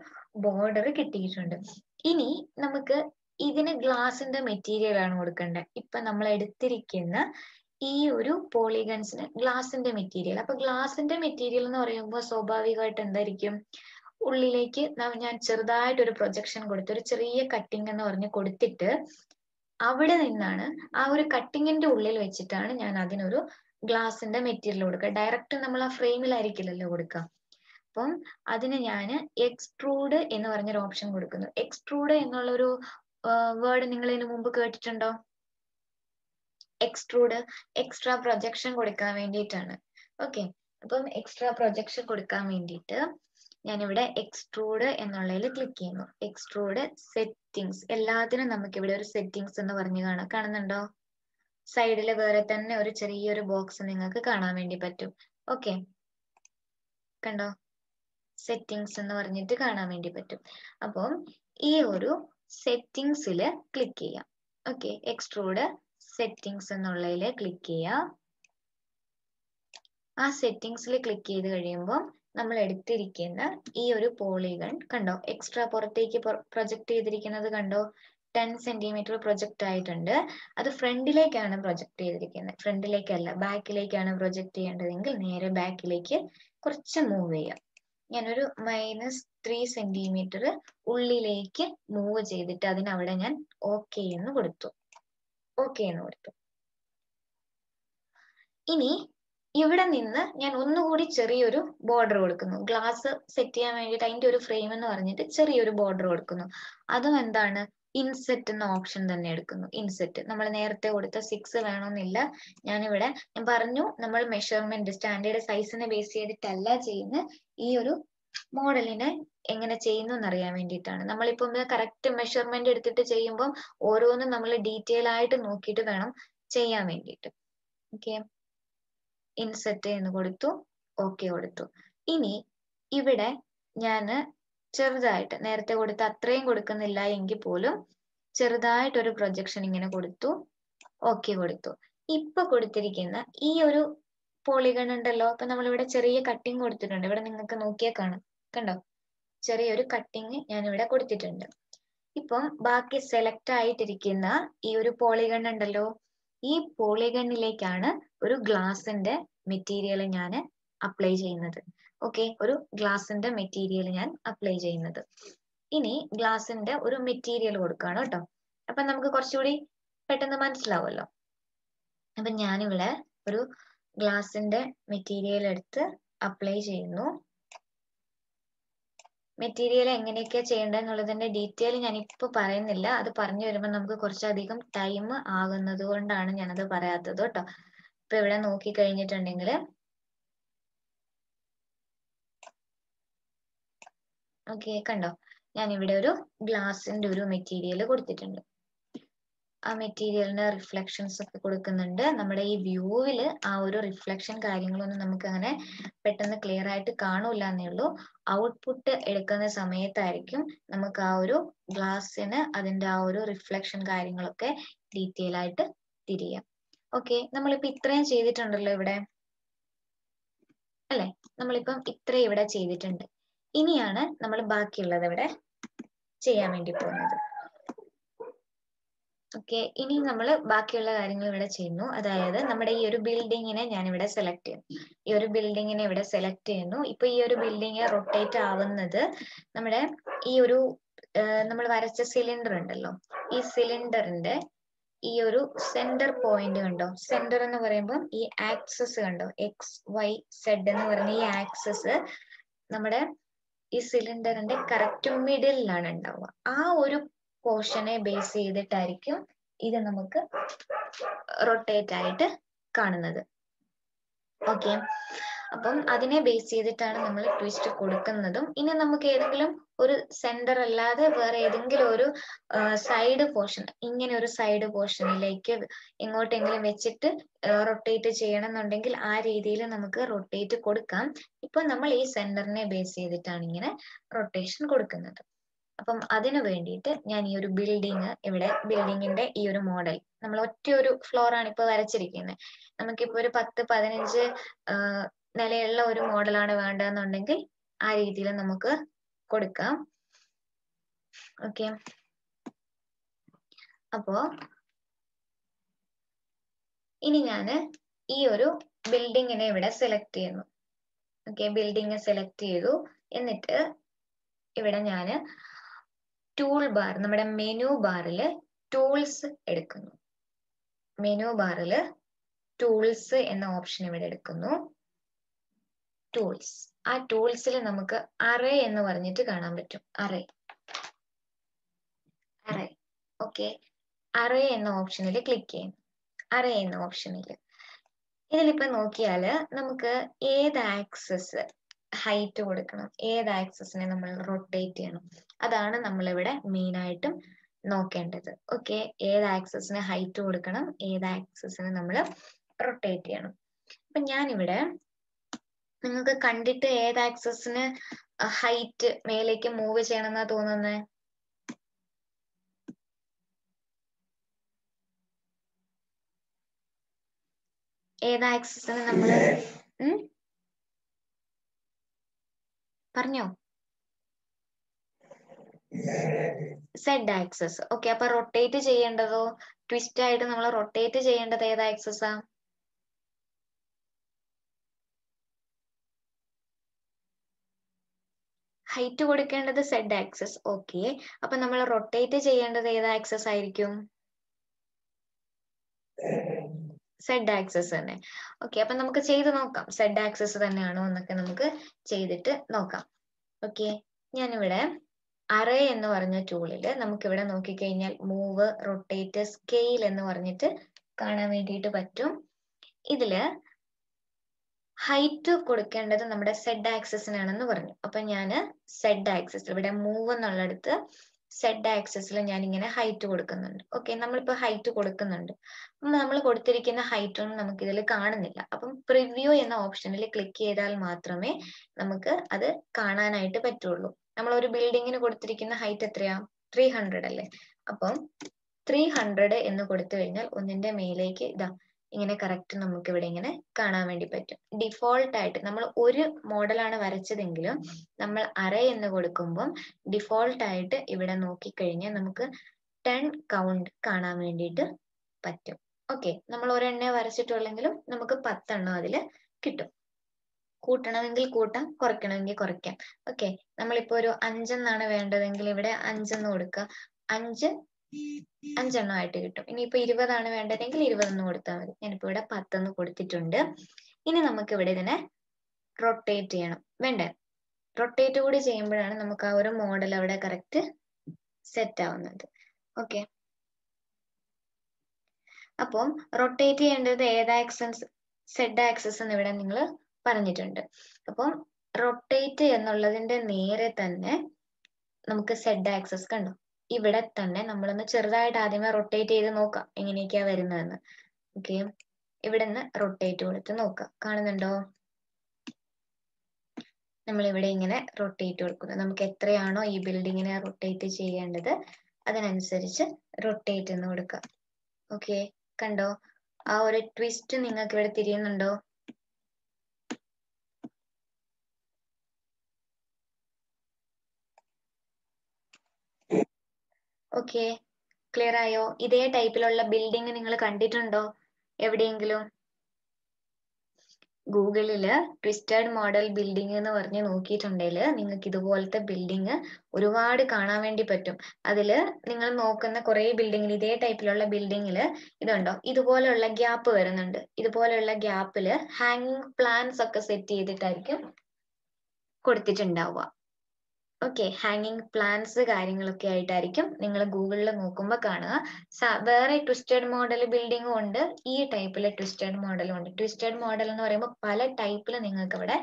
ബോർഡർ കിട്ടിയിട്ടുണ്ട്. ഇനി നമുക്ക് ഇതിന് ഗ്ലാസിന്റെ മെറ്റീരിയൽ ആണ് കൊടുക്കേണ്ടത്. ഇപ്പൊ നമ്മൾ എടുത്തിരിക്കുന്ന ഈ ഒരു പോളിഗൺസിന് ഗ്ലാസിന്റെ മെറ്റീരിയൽ. അപ്പൊ ഗ്ലാസിന്റെ മെറ്റീരിയൽ എന്ന് പറയുമ്പോൾ സ്വാഭാവികമായിട്ട് എന്തായിരിക്കും? ഉള്ളിലേക്ക് ഞാൻ ചെറുതായിട്ട് ഒരു പ്രൊജക്ഷൻ കൊടുത്ത് ഒരു ചെറിയ കട്ടിങ് എന്ന് പറഞ്ഞ് കൊടുത്തിട്ട് അവിടെ നിന്നാണ് ആ ഒരു കട്ടിങ്ങിന്റെ ഉള്ളിൽ വെച്ചിട്ടാണ് ഞാൻ അതിനൊരു ഗ്ലാസിന്റെ മെറ്റീരിയൽ കൊടുക്കുക. ഡയറക്റ്റ് നമ്മൾ ആ ഫ്രെയിമിലായിരിക്കില്ലല്ലോ കൊടുക്കുക. അപ്പം അതിന് ഞാൻ എക്സ്ട്രൂഡ് എന്ന് പറഞ്ഞൊരു ഓപ്ഷൻ കൊടുക്കുന്നു. എക്സ്ട്രൂഡ് എന്നുള്ളൊരു വേർഡ് നിങ്ങൾ ഇതിനു മുമ്പ് കേട്ടിട്ടുണ്ടോ? എക്സ്ട്രൂഡ് എക്സ്ട്രാ പ്രൊജക്ഷൻ കൊടുക്കാൻ വേണ്ടിയിട്ടാണ്. ഓക്കെ, അപ്പം എക്സ്ട്രാ പ്രൊജക്ഷൻ കൊടുക്കാൻ വേണ്ടിയിട്ട് ഞാനിവിടെ എക്സ്ട്രൂഡ് എന്നുള്ളതിൽ ക്ലിക്ക് ചെയ്യുന്നു. എക്സ്ട്രൂഡ് സെറ്റിംഗ്സ്, എല്ലാത്തിനും നമുക്ക് ഇവിടെ ഒരു സെറ്റിംഗ്സ് എന്ന് പറഞ്ഞ് കാണുന്നുണ്ടോ? സൈഡിൽ വേറെ തന്നെ ഒരു ചെറിയൊരു ബോക്സ് നിങ്ങൾക്ക് കാണാൻ വേണ്ടി പറ്റും. ഓക്കെ, കണ്ടോ? സെറ്റിംഗ്സ് എന്ന് പറഞ്ഞിട്ട് കാണാൻ വേണ്ടി പറ്റും. അപ്പം ഈ ഒരു സെറ്റിംഗ്സിൽ ക്ലിക്ക് ചെയ്യാം. ഓക്കെ, എക്സ്ട്രൂഡ് സെറ്റിംഗ്സ് എന്നുള്ളതിൽ ക്ലിക്ക് ചെയ്യാം. ആ സെറ്റിംഗ്സിൽ ക്ലിക്ക് ചെയ്ത് കഴിയുമ്പോൾ നമ്മൾ എടുത്തിരിക്കുന്ന ഈ ഒരു പോളിഗൺ കണ്ടോ? എക്സ്ട്രാ പുറത്തേക്ക് പ്രൊജക്ട് ചെയ്തിരിക്കുന്നത് കണ്ടോ? 10 സെന്റിമീറ്റർ പ്രൊജക്ട് ആയിട്ടുണ്ട്. അത് ഫ്രണ്ടിലേക്കാണ് പ്രൊജക്ട് ചെയ്തിരിക്കുന്നത്, ഫ്രണ്ടിലേക്കല്ല ബാക്കിലേക്കാണ് പ്രൊജക്ട് ചെയ്യേണ്ടതെങ്കിൽ നേരെ ബാക്കിലേക്ക് കുറച്ച് മൂവ് ചെയ്യാം. ഞാനൊരു -3 സെന്റിമീറ്റർ ഉള്ളിലേക്ക് മൂവ് ചെയ്തിട്ട് അതിനവിടെ ഞാൻ ഓക്കെ എന്ന് കൊടുത്തു. ഓക്കെ എന്ന് കൊടുത്തു. ഇനി ഇവിടെ നിന്ന് ഞാൻ ഒന്നുകൂടി ചെറിയൊരു ബോർഡർ കൊടുക്കുന്നു. ഗ്ലാസ് സെറ്റ് ചെയ്യാൻ വേണ്ടിയിട്ട് അതിന്റെ ഒരു ഫ്രെയിം എന്ന് പറഞ്ഞിട്ട് ചെറിയൊരു ബോർഡർ കൊടുക്കുന്നു. അതും എന്താണ്? ഇൻസെറ്റ് എന്ന ഓപ്ഷൻ തന്നെ എടുക്കുന്നു. ഇൻസെറ്റ് നമ്മൾ നേരത്തെ കൊടുത്ത 6 വേണമെന്നില്ല. ഞാൻ പറഞ്ഞു നമ്മൾ മെഷർമെന്റ് സ്റ്റാൻഡേർഡ് സൈസിനെ ബേസ് ചെയ്തിട്ടല്ല ചെയ്യുന്ന, ഈ ഒരു മോഡലിനെ എങ്ങനെ ചെയ്യുന്നു എന്നറിയാൻ വേണ്ടിയിട്ടാണ്. നമ്മളിപ്പം കറക്റ്റ് മെഷർമെന്റ് എടുത്തിട്ട് ചെയ്യുമ്പോൾ ഓരോന്നും നമ്മൾ ഡീറ്റെയിൽ ആയിട്ട് നോക്കിയിട്ട് വേണം ചെയ്യാൻ വേണ്ടിയിട്ട്. ഓക്കെ, ഇൻസെറ്റ് എന്ന് കൊടുത്തു, ഓക്കെ കൊടുത്തു. ഇനി ഇവിടെ ഞാൻ ചെറുതായിട്ട് നേരത്തെ കൊടുത്ത അത്രയും കൊടുക്കുന്നില്ല എങ്കിൽ പോലും ചെറുതായിട്ടൊരു പ്രൊജക്ഷൻ ഇങ്ങനെ കൊടുത്തു, ഓക്കെ കൊടുത്തു. ഇപ്പൊ കൊടുത്തിരിക്കുന്ന ഈ ഒരു പോളിഗൺ ഉണ്ടല്ലോ, അപ്പൊ നമ്മളിവിടെ ചെറിയ കട്ടിങ് കൊടുത്തിട്ടുണ്ട്. ഇവിടെ നിങ്ങൾക്ക് നോക്കിയാൽ കാണാം, കണ്ടോ? ചെറിയൊരു കട്ടിങ് ഞാൻ ഇവിടെ കൊടുത്തിട്ടുണ്ട്. ഇപ്പം ബാക്കി സെലക്ട് ആയിട്ടിരിക്കുന്ന ഈ ഒരു പോളിഗൺ ഉണ്ടല്ലോ, ഈ പോളിഗണിലേക്കാണ് ഒരു ഗ്ലാസിന്റെ മെറ്റീരിയൽ ഞാൻ അപ്ലൈ ചെയ്യുന്നത്. ഓക്കെ, ഒരു ഗ്ലാസിന്റെ മെറ്റീരിയൽ ഞാൻ അപ്ലൈ ചെയ്യുന്നത്. ഇനി ഗ്ലാസിന്റെ ഒരു മെറ്റീരിയൽ കൊടുക്കുകയാണ് കേട്ടോ. അപ്പൊ നമുക്ക് കുറച്ചുകൂടി പെട്ടെന്ന് മനസ്സിലാവുമല്ലോ. അപ്പൊ ഞാനിവിടെ ഒരു ഗ്ലാസിന്റെ മെറ്റീരിയൽ എടുത്ത് അപ്ലൈ ചെയ്യുന്നു. മെറ്റീരിയൽ എങ്ങനെയൊക്കെയാ ചെയ്യേണ്ടതെന്നുള്ളതിന്റെ ഡീറ്റെയിൽ ഞാൻ ഇപ്പൊ പറയുന്നില്ല. അത് പറഞ്ഞു വരുമ്പോൾ നമുക്ക് കുറച്ചധികം ടൈം ആകുന്നത് കൊണ്ടാണ് ഞാനത് പറയാത്തത് കേട്ടോ. ഇപ്പൊ ഇവിടെ നോക്കി കഴിഞ്ഞിട്ടുണ്ടെങ്കിൽ ഓക്കെ, കണ്ടോ? ഞാൻ ഇവിടെ ഒരു ഗ്ലാസിന്റെ ഒരു മെറ്റീരിയൽ കൊടുത്തിട്ടുണ്ട്. ആ മെറ്റീരിയലിന് റിഫ്ലക്ഷൻസ് ഒക്കെ കൊടുക്കുന്നുണ്ട്. നമ്മുടെ ഈ വ്യൂവിൽ ആ ഒരു റിഫ്ലക്ഷൻ കാര്യങ്ങളൊന്നും നമുക്ക് അങ്ങനെ പെട്ടെന്ന് ക്ലിയർ ആയിട്ട് കാണൂല എന്നേ ഉള്ളൂ. ഔട്ട്പുട്ട് എടുക്കുന്ന സമയത്തായിരിക്കും നമുക്ക് ആ ഒരു ഗ്ലാസ്സിന് അതിന്റെ ആ ഒരു റിഫ്ലക്ഷൻ കാര്യങ്ങളൊക്കെ ഡീറ്റെയിൽ ആയിട്ട് തിരിയാം. ഓക്കെ, നമ്മളിപ്പോ ഇത്രയും ചെയ്തിട്ടുണ്ടല്ലോ ഇവിടെ അല്ലെ? നമ്മളിപ്പം ഇത്രയും ഇവിടെ ചെയ്തിട്ടുണ്ട്. ഇനിയാണ് നമ്മൾ ബാക്കിയുള്ളത് ഇവിടെ ചെയ്യാൻ വേണ്ടി പോകുന്നത്. ഓക്കെ, ഇനി നമ്മൾ ബാക്കിയുള്ള കാര്യങ്ങൾ ഇവിടെ ചെയ്യുന്നു. അതായത് നമ്മുടെ ഈ ഒരു ബിൽഡിങ്ങിനെ ഞാൻ ഇവിടെ സെലക്ട് ചെയ്യുന്നു. ഈ ഒരു ബിൽഡിങ്ങിനെ ഇവിടെ സെലക്ട് ചെയ്യുന്നു. ഇപ്പൊ ഈ ഒരു ബിൽഡിങ് റൊട്ടേറ്റ് ആവുന്നത് നമ്മുടെ ഈ ഒരു നമ്മൾ വരച്ച സിലിണ്ടർ ഉണ്ടല്ലോ, ഈ സിലിണ്ടറിന്റെ ഈ ഒരു സെന്റർ പോയിന്റ് കണ്ടോ? സെന്റർ എന്ന് പറയുമ്പോൾ ഈ ആക്സസ് കണ്ടോ? XYZ എന്ന് പറഞ്ഞ ഈ ആക്സസ് നമ്മുടെ ഈ സിലിണ്ടറിന്റെ കറക്റ്റ് മിഡിലാണ് ഉണ്ടാവുക. ആ ഒരു പോർഷനെ ബേസ് ചെയ്തിട്ടായിരിക്കും ഇത് നമുക്ക് റൊട്ടേറ്റ് ആയിട്ട് കാണുന്നത്. ഓക്കെ, അപ്പം അതിനെ ബേസ് ചെയ്തിട്ടാണ് നമ്മൾ ട്വിസ്റ്റ് കൊടുക്കുന്നതും. ഇനി നമുക്ക് ഏതെങ്കിലും ഒരു സെന്റർ അല്ലാതെ വേറെ ഏതെങ്കിലും ഒരു സൈഡ് പോർഷൻ, ഇങ്ങനെ ഒരു സൈഡ് പോർഷനിലേക്ക് എങ്ങോട്ടെങ്കിലും വെച്ചിട്ട് റൊട്ടേറ്റ് ചെയ്യണം എന്നുണ്ടെങ്കിൽ ആ രീതിയിൽ നമുക്ക് റൊട്ടേറ്റ് കൊടുക്കാം. ഇപ്പൊ നമ്മൾ ഈ സെന്ററിനെ ബേസ് ചെയ്തിട്ടാണ് ഇങ്ങനെ റൊട്ടേഷൻ കൊടുക്കുന്നത്. അപ്പം അതിനു വേണ്ടിയിട്ട് ഞാൻ ഈ ഒരു ബിൽഡിങ്, ഇവിടെ ബിൽഡിങ്ങിന്റെ ഈ ഒരു മോഡൽ നമ്മൾ ഒറ്റ ഒരു ഫ്ലോർ ആണ് ഇപ്പൊ വരച്ചിരിക്കുന്നത്. നമുക്കിപ്പോ ഒരു 10-15 നിലയുള്ള ഒരു മോഡലാണ് വേണ്ടതെന്നുണ്ടെങ്കിൽ ആ രീതിയിൽ നമുക്ക് കൊടുക്കാം. ഓക്കെ, അപ്പോ ഇനി ഞാൻ ഈ ഒരു ബിൽഡിങ്ങിനെ ഇവിടെ സെലക്ട് ചെയ്യുന്നു. ഓക്കെ, ബിൽഡിങ് സെലക്ട് ചെയ്തു. എന്നിട്ട് ഇവിടെ ഞാൻ ടൂൾ ബാർ, നമ്മുടെ മെനു ബാറിൽ ടൂൾസ് എടുക്കുന്നു. മെനു ബാറിൽ ടൂൾസ് എന്ന ഓപ്ഷൻ ഇവിടെ എടുക്കുന്നു. ടൂൾസ്, ആ ടൂൾസിൽ നമുക്ക് അറേ എന്ന് പറഞ്ഞിട്ട് കാണാൻ പറ്റും. Array, array. ഓക്കെ, അറേ എന്ന ഓപ്ഷനിൽ ക്ലിക്ക് ചെയ്യും. അറേ എന്ന ഓപ്ഷനിൽ ഇതിലിപ്പോ നോക്കിയാല് നമുക്ക് ഏത് ആക്സസ് ഹൈറ്റ് കൊടുക്കണം, ഏത് ആക്സസിനെ നമ്മൾ റൊട്ടേറ്റ് ചെയ്യണം, അതാണ് നമ്മളിവിടെ മെയിൻ ആയിട്ടും നോക്കേണ്ടത്. ഓക്കെ, ഏത് ആക്സസിന് ഹൈറ്റ് കൊടുക്കണം, ഏത് ആക്സസിന് നമ്മൾ റൊട്ടേറ്റ് ചെയ്യണം. അപ്പൊ ഞാനിവിടെ നിങ്ങൾക്ക് കണ്ടിട്ട് ഏത് ആക്സസിന് ഹൈറ്റ് മേലേക്ക് മൂവ് ചെയ്യണം എന്നാ തോന്നുന്നത്? ഏത് ആക്സസിന് നമ്മൾ പറഞ്ഞോ? Z axis. ഓക്കെ, അപ്പൊ റൊട്ടേറ്റ് ചെയ്യേണ്ടതോ? ട്വിസ്റ്റ് ആയിട്ട് നമ്മൾ റൊട്ടേറ്റ് ചെയ്യേണ്ടത് ഏത് ആക്സസാ? ഹൈറ്റ് കൊടുക്കേണ്ടത് സെഡ് ആക്സസ്. ഓക്കെ, അപ്പൊ നമ്മൾ റൊട്ടേറ്റ് ചെയ്യേണ്ടത് ഏത് ആക്സസ് ആയിരിക്കും? സെഡ് ആക്സസ് തന്നെ. ഓക്കെ, അപ്പൊ നമുക്ക് ചെയ്ത് നോക്കാം സെഡ് ആക്സസ് തന്നെയാണോ എന്നൊക്കെ നമുക്ക് ചെയ്തിട്ട് നോക്കാം. ഓക്കെ, ഞാനിവിടെ അറേ എന്ന് പറഞ്ഞ ടൂളില് നമുക്കിവിടെ നോക്കിക്കഴിഞ്ഞാൽ മൂവ്, റൊട്ടേറ്റ്, സ്കെയിൽ എന്ന് പറഞ്ഞിട്ട് കാണാൻ വേണ്ടിയിട്ട് പറ്റും. ഇതില് ഹൈറ്റ് കൊടുക്കേണ്ടത് നമ്മുടെ സെഡ് ആക്സസിനാണെന്ന് പറഞ്ഞു. അപ്പൊ ഞാൻ സെഡ് ആക്സസ് ഇവിടെ മൂവ് എന്നുള്ളടത്ത് സെഡ് ആക്സസിൽ ഞാൻ ഇങ്ങനെ ഹൈറ്റ് കൊടുക്കുന്നുണ്ട്. ഓക്കെ, നമ്മളിപ്പോ ഹൈറ്റ് കൊടുക്കുന്നുണ്ട്. നമ്മൾ കൊടുത്തിരിക്കുന്ന ഹൈറ്റ് ഒന്നും നമുക്ക് ഇതിൽ കാണുന്നില്ല. അപ്പം പ്രിവ്യൂ എന്ന ഓപ്ഷനിൽ ക്ലിക്ക് ചെയ്താൽ മാത്രമേ നമുക്ക് അത് കാണാനായിട്ട് പറ്റുള്ളൂ. നമ്മൾ ഒരു ബിൽഡിങ്ങിന് കൊടുത്തിരിക്കുന്ന ഹൈറ്റ് എത്രയാ? 300 അല്ലേ? അപ്പം 300 എന്ന് കൊടുത്തു കഴിഞ്ഞാൽ ഒന്നിന്റെ മേലേക്ക് ഇതാ ഇങ്ങനെ കറക്റ്റ് നമുക്ക് ഇവിടെ ഇങ്ങനെ കാണാൻ വേണ്ടി പറ്റും. ഡിഫോൾട്ട് ആയിട്ട് നമ്മൾ ഒരു മോഡലാണ് വരച്ചതെങ്കിലും നമ്മൾ അറേ എന്ന് കൊടുക്കുമ്പോൾ ഡിഫോൾട്ട് ആയിട്ട് ഇവിടെ നോക്കിക്കഴിഞ്ഞാൽ നമുക്ക് 10 കൗണ്ട് കാണാൻ വേണ്ടിയിട്ട് പറ്റും. ഓക്കെ, നമ്മൾ ഒരെണ്ണേ വരച്ചിട്ടുള്ളെങ്കിലും നമുക്ക് 10 എണ്ണം അതിൽ കിട്ടും. കൂട്ടണമെങ്കിൽ കൂട്ടാം, കുറയ്ക്കണമെങ്കിൽ കുറയ്ക്കാം. ഓക്കെ, നമ്മളിപ്പോ ഒരു 5 എന്നാണ് വേണ്ടതെങ്കിൽ ഇവിടെ 5 എന്ന് കൊടുക്കുക. 5 എണ്ണമായിട്ട് കിട്ടും. ഇനിയിപ്പോ 20 ആണ് വേണ്ടതെങ്കിൽ 20 എന്ന് കൊടുത്താൽ മതി. ഞാനിപ്പോ ഇവിടെ 10 എന്ന് കൊടുത്തിട്ടുണ്ട്. ഇനി നമുക്ക് ഇവിടെ ഇതിനെ റൊട്ടേറ്റ് ചെയ്യണം, വേണ്ടേ? റൊട്ടേറ്റ് കൂടി ചെയ്യുമ്പോഴാണ് നമുക്ക് ആ ഒരു മോഡൽ അവിടെ കറക്റ്റ് സെറ്റ് ആവുന്നത്. ഓക്കെ, അപ്പം റൊട്ടേറ്റ് ചെയ്യേണ്ടത് ഏത് ആക്സസ്? സെഡ് ആക്സസ് എന്ന് ഇവിടെ നിങ്ങൾ പറഞ്ഞിട്ടുണ്ട്. അപ്പം റൊട്ടേറ്റ് എന്നുള്ളതിന്റെ നേരെ തന്നെ നമുക്ക് സെഡ് ആക്സസ് കണ്ടു. ഇവിടെ തന്നെ നമ്മളൊന്ന് ചെറുതായിട്ട് ആദ്യമേ റൊട്ടേറ്റ് ചെയ്ത് നോക്കാം എങ്ങനെയൊക്കെയാ വരുന്നതെന്ന്. ഓക്കെ, ഇവിടെ നിന്ന് റൊട്ടേറ്റ് കൊടുത്ത് നോക്കാം. കാണുന്നുണ്ടോ? നമ്മൾ ഇവിടെ ഇങ്ങനെ റൊട്ടേറ്റ് കൊടുക്കുന്നു. നമുക്ക് എത്രയാണോ ഈ ബിൽഡിങ്ങിനെ റൊട്ടേറ്റ് ചെയ്യേണ്ടത് അതിനനുസരിച്ച് റൊട്ടേറ്റ് എന്ന് കൊടുക്കാം. ഓക്കെ, കണ്ടോ? ആ ഒരു ട്വിസ്റ്റ് നിങ്ങൾക്ക് ഇവിടെ തിരിയുന്നുണ്ടോ? ഓക്കെ, ക്ലിയർ ആയോ? ഇതേ ടൈപ്പിലുള്ള ബിൽഡിംഗ് നിങ്ങൾ കണ്ടിട്ടുണ്ടോ എവിടെയെങ്കിലും? ഗൂഗിളില് ട്വിസ്റ്റഡ് മോഡൽ ബിൽഡിംഗ് എന്ന് പറഞ്ഞ് നോക്കിയിട്ടുണ്ടെങ്കിൽ നിങ്ങൾക്ക് ഇതുപോലത്തെ ബിൽഡിംഗ് ഒരുപാട് കാണാൻ വേണ്ടി പറ്റും. അതില് നിങ്ങൾ നോക്കുന്ന കുറെ ബിൽഡിങ്ങിൽ ഇതേ ടൈപ്പിലുള്ള ബിൽഡിങ്ങിൽ ഇതുണ്ടോ, ഇതുപോലെയുള്ള ഗ്യാപ്പ് വരുന്നുണ്ട്. ഇതുപോലെയുള്ള ഗ്യാപ്പില് ഹാങ്ങിങ് പ്ലാന്റ്സ് ഒക്കെ സെറ്റ് ചെയ്തിട്ടായിരിക്കും കൊടുത്തിട്ടുണ്ടാവുക. ഓക്കെ, ഹാങ്ങിങ് പ്ലാന്റ്സ് കാര്യങ്ങളൊക്കെ ആയിട്ടായിരിക്കും നിങ്ങൾ ഗൂഗിളിൽ നോക്കുമ്പോൾ കാണുക. വേറെ ട്വിസ്റ്റഡ് മോഡൽ ബിൽഡിങ്ങും ഉണ്ട്, ഈ ടൈപ്പിലെ ട്വിസ്റ്റഡ് മോഡലും ഉണ്ട്. ട്വിസ്റ്റഡ് മോഡൽ എന്ന് പറയുമ്പോൾ പല ടൈപ്പിൽ നിങ്ങൾക്ക് ഇവിടെ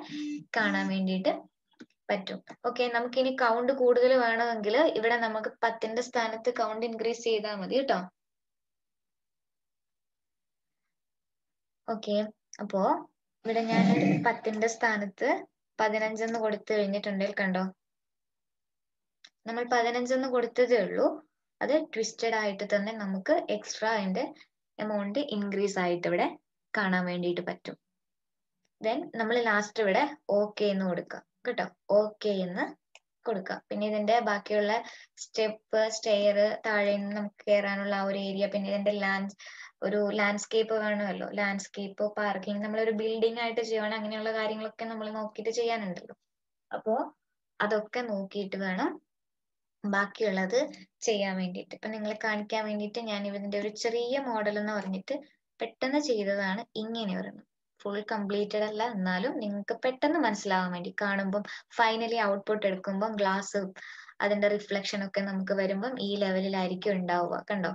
കാണാൻ വേണ്ടിയിട്ട് പറ്റും. ഓക്കെ, നമുക്കിനി കൗണ്ട് കൂടുതൽ വേണമെങ്കിൽ ഇവിടെ നമുക്ക് 10ന്റെ സ്ഥാനത്ത് കൗണ്ട് ഇൻക്രീസ് ചെയ്താൽ മതി കേട്ടോ. ഓക്കെ, അപ്പോ ഇവിടെ ഞാൻ 10ന്റെ സ്ഥാനത്ത് 15 കൊടുത്തു കഴിഞ്ഞിട്ടുണ്ടെങ്കിൽ കണ്ടോ, നമ്മൾ 15 കൊടുത്തതേ ഉള്ളൂ. അത് ട്വിസ്റ്റഡ് ആയിട്ട് തന്നെ നമുക്ക് എക്സ്ട്രാ അതിന്റെ എമൗണ്ട് ഇൻക്രീസ് ആയിട്ട് ഇവിടെ കാണാൻ വേണ്ടിയിട്ട് പറ്റും. ദെൻ നമ്മൾ ലാസ്റ്റ് ഇവിടെ ഓക്കെ എന്ന് കൊടുക്കുക കേട്ടോ, ഓക്കെ എന്ന് കൊടുക്കുക. പിന്നെ ഇതിന്റെ ബാക്കിയുള്ള സ്റ്റെപ്പ്, സ്റ്റെയർ, താഴെ നിന്ന് നമുക്ക് കയറാനുള്ള ആ ഒരു ഏരിയ, പിന്നെ ഇതിന്റെ ഒരു ലാൻഡ്സ്കേപ്പ് കാണുമല്ലോ, ലാൻഡ്സ്കേപ്പ്, പാർക്കിംഗ്, നമ്മളൊരു ബിൽഡിംഗ് ആയിട്ട് ചെയ്യണം, അങ്ങനെയുള്ള കാര്യങ്ങളൊക്കെ നമ്മൾ നോക്കിയിട്ട് ചെയ്യാനുണ്ടല്ലോ. അപ്പോ അതൊക്കെ നോക്കിയിട്ട് വേണം ബാക്കിയുള്ളത് ചെയ്യാൻ വേണ്ടിയിട്ട്. ഇപ്പൊ നിങ്ങളെ കാണിക്കാൻ വേണ്ടിയിട്ട് ഞാൻ ഇതിന്റെ ഒരു ചെറിയ മോഡൽ എന്ന് പറഞ്ഞിട്ട് പെട്ടെന്ന് ചെയ്തതാണ് ഇങ്ങനെ ഒരെണ്ണം. ഫുൾ കംപ്ലീറ്റഡ് അല്ല, എന്നാലും നിങ്ങൾക്ക് പെട്ടെന്ന് മനസ്സിലാവാൻ വേണ്ടി, കാണുമ്പം ഫൈനലി ഔട്ട്പുട്ട് എടുക്കുമ്പം ഗ്ലാസ് അതിന്റെ റിഫ്ലക്ഷൻ ഒക്കെ നമുക്ക് വരുമ്പം ഈ ലെവലിലായിരിക്കും ഉണ്ടാവുക. കണ്ടോ,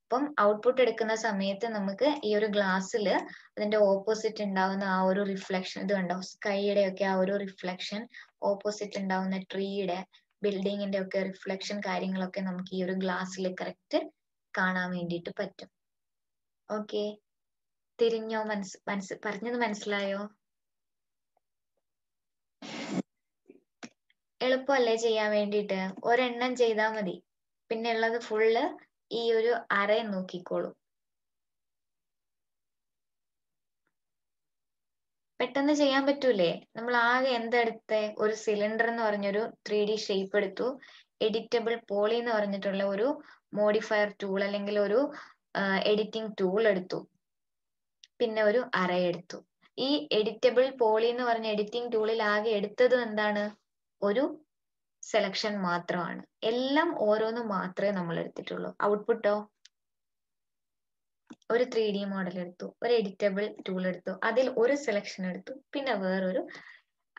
അപ്പം ഔട്ട്പുട്ട് എടുക്കുന്ന സമയത്ത് നമുക്ക് ഈ ഒരു ഗ്ലാസ്സിൽ അതിന്റെ ഓപ്പോസിറ്റ് ഉണ്ടാവുന്ന ആ ഒരു റിഫ്ലക്ഷൻ, ഇത് കണ്ടോ, സ്കൈയുടെ ഒക്കെ ആ ഒരു റിഫ്ലക്ഷൻ, ഓപ്പോസിറ്റ് ഉണ്ടാവുന്ന ട്രീയുടെ, ബിൽഡിങ്ങിന്റെ ഒക്കെ റിഫ്ലക്ഷൻ കാര്യങ്ങളൊക്കെ നമുക്ക് ഈ ഒരു ഗ്ലാസ്സിൽ കറക്റ്റ് കാണാൻ വേണ്ടിയിട്ട് പറ്റും. ഓക്കെ, തിരിഞ്ഞോ? പറഞ്ഞത് മനസ്സിലായോ? എളുപ്പമല്ലേ ചെയ്യാൻ വേണ്ടിയിട്ട്? ഒരെണ്ണം ചെയ്താൽ മതി, പിന്നെ ഉള്ളത് ഫുള്ള് ഈ ഒരു അറയെ നോക്കിക്കോളൂ. പെട്ടെന്ന് ചെയ്യാൻ പറ്റൂലേ? നമ്മൾ ആകെ എന്തെടുത്തെ, ഒരു സിലിണ്ടർ എന്ന് പറഞ്ഞൊരു 3D ഷേപ്പ് എടുത്തു, എഡിറ്റബിൾ പോളി എന്ന് പറഞ്ഞിട്ടുള്ള ഒരു മോഡിഫയർ ടൂൾ അല്ലെങ്കിൽ ഒരു എഡിറ്റിംഗ് ടൂൾ എടുത്തു, പിന്നെ ഒരു അറേ എടുത്തു. ഈ എഡിറ്റബിൾ പോളി എന്ന് പറഞ്ഞ എഡിറ്റിംഗ് ടൂളിൽ ആകെ എടുത്തത് എന്താണ്? ഒരു സെലക്ഷൻ മാത്രമാണ്. എല്ലാം ഓരോന്ന് മാത്രമേ നമ്മൾ എടുത്തിട്ടുള്ളൂ. ഔട്ട്പുട്ടോ ഒരു 3D മോഡൽ എടുത്തു, ഒരു എഡിറ്റബിൾ ടൂൾ എടുത്തു, അതിൽ ഒരു സെലക്ഷൻ എടുത്തു, പിന്നെ വേറൊരു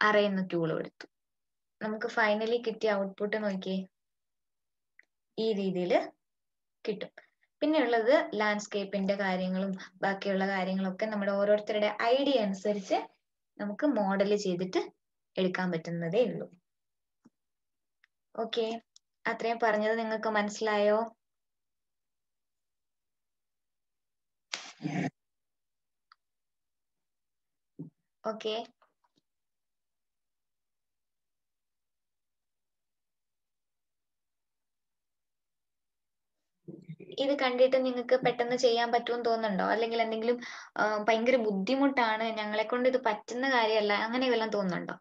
അറേന്ന് ടൂളും എടുത്തു. നമുക്ക് ഫൈനലി കിട്ടിയ ഔട്ട്പുട്ട് നോക്കിയേ, ഈ രീതിയിൽ കിട്ടും. പിന്നെ ഉള്ളത് ലാൻഡ്സ്കേപ്പിന്റെ കാര്യങ്ങളും ബാക്കിയുള്ള കാര്യങ്ങളൊക്കെ നമ്മുടെ ഓരോരുത്തരുടെ ഐഡിയ അനുസരിച്ച് നമുക്ക് മോഡൽ ചെയ്തിട്ട് എടുക്കാൻ പറ്റുന്നതേ ഉള്ളൂ. ഓക്കെ, അത്രയും പറഞ്ഞത് നിങ്ങൾക്ക് മനസ്സിലായോ? ഓക്കെ, ഇത് കണ്ടിട്ട് നിങ്ങൾക്ക് പെട്ടെന്ന് ചെയ്യാൻ പറ്റുമെന്ന് തോന്നുന്നുണ്ടോ? അല്ലെങ്കിൽ എന്തെങ്കിലും ഭയങ്കര ബുദ്ധിമുട്ടാണ്, ഞങ്ങളെ കൊണ്ട് ഇത് പറ്റുന്ന കാര്യമല്ല, അങ്ങനെ വല്ലതും തോന്നുന്നുണ്ടോ?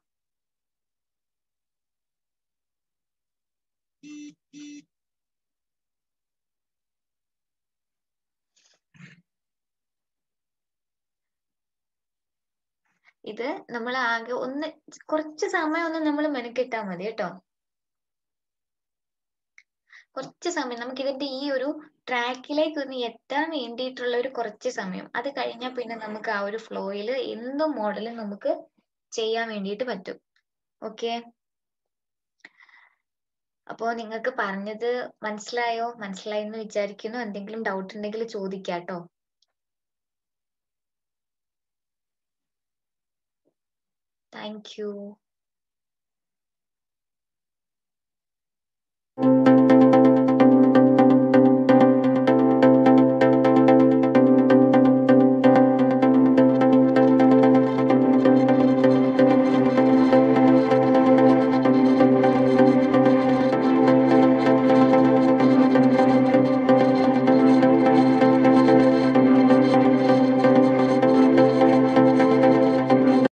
ഇത് നമ്മൾ ആകെ ഒന്ന് കുറച്ച് സമയം ഒന്ന് നമ്മൾ മെനക്കെട്ടാ മതി കേട്ടോ. കുറച്ച് സമയം നമുക്ക് ഇതിന്റെ ഈ ഒരു ട്രാക്കിലേക്ക് ഒന്ന് എത്താൻ വേണ്ടിയിട്ടുള്ള ഒരു കുറച്ച് സമയം, അത് കഴിഞ്ഞാൽ പിന്നെ നമുക്ക് ആ ഒരു ഫ്ലോയിൽ എന്തും മോഡലും നമുക്ക് ചെയ്യാൻ വേണ്ടിയിട്ട് പറ്റും. ഓക്കെ, അപ്പോ നിങ്ങൾക്ക് പറഞ്ഞത് മനസ്സിലായോ? മനസ്സിലായി എന്ന് വിചാരിക്കുന്നു. എന്തെങ്കിലും ഡൗട്ട് ഉണ്ടെങ്കിൽ ചോദിക്കാട്ടോ. Thank you.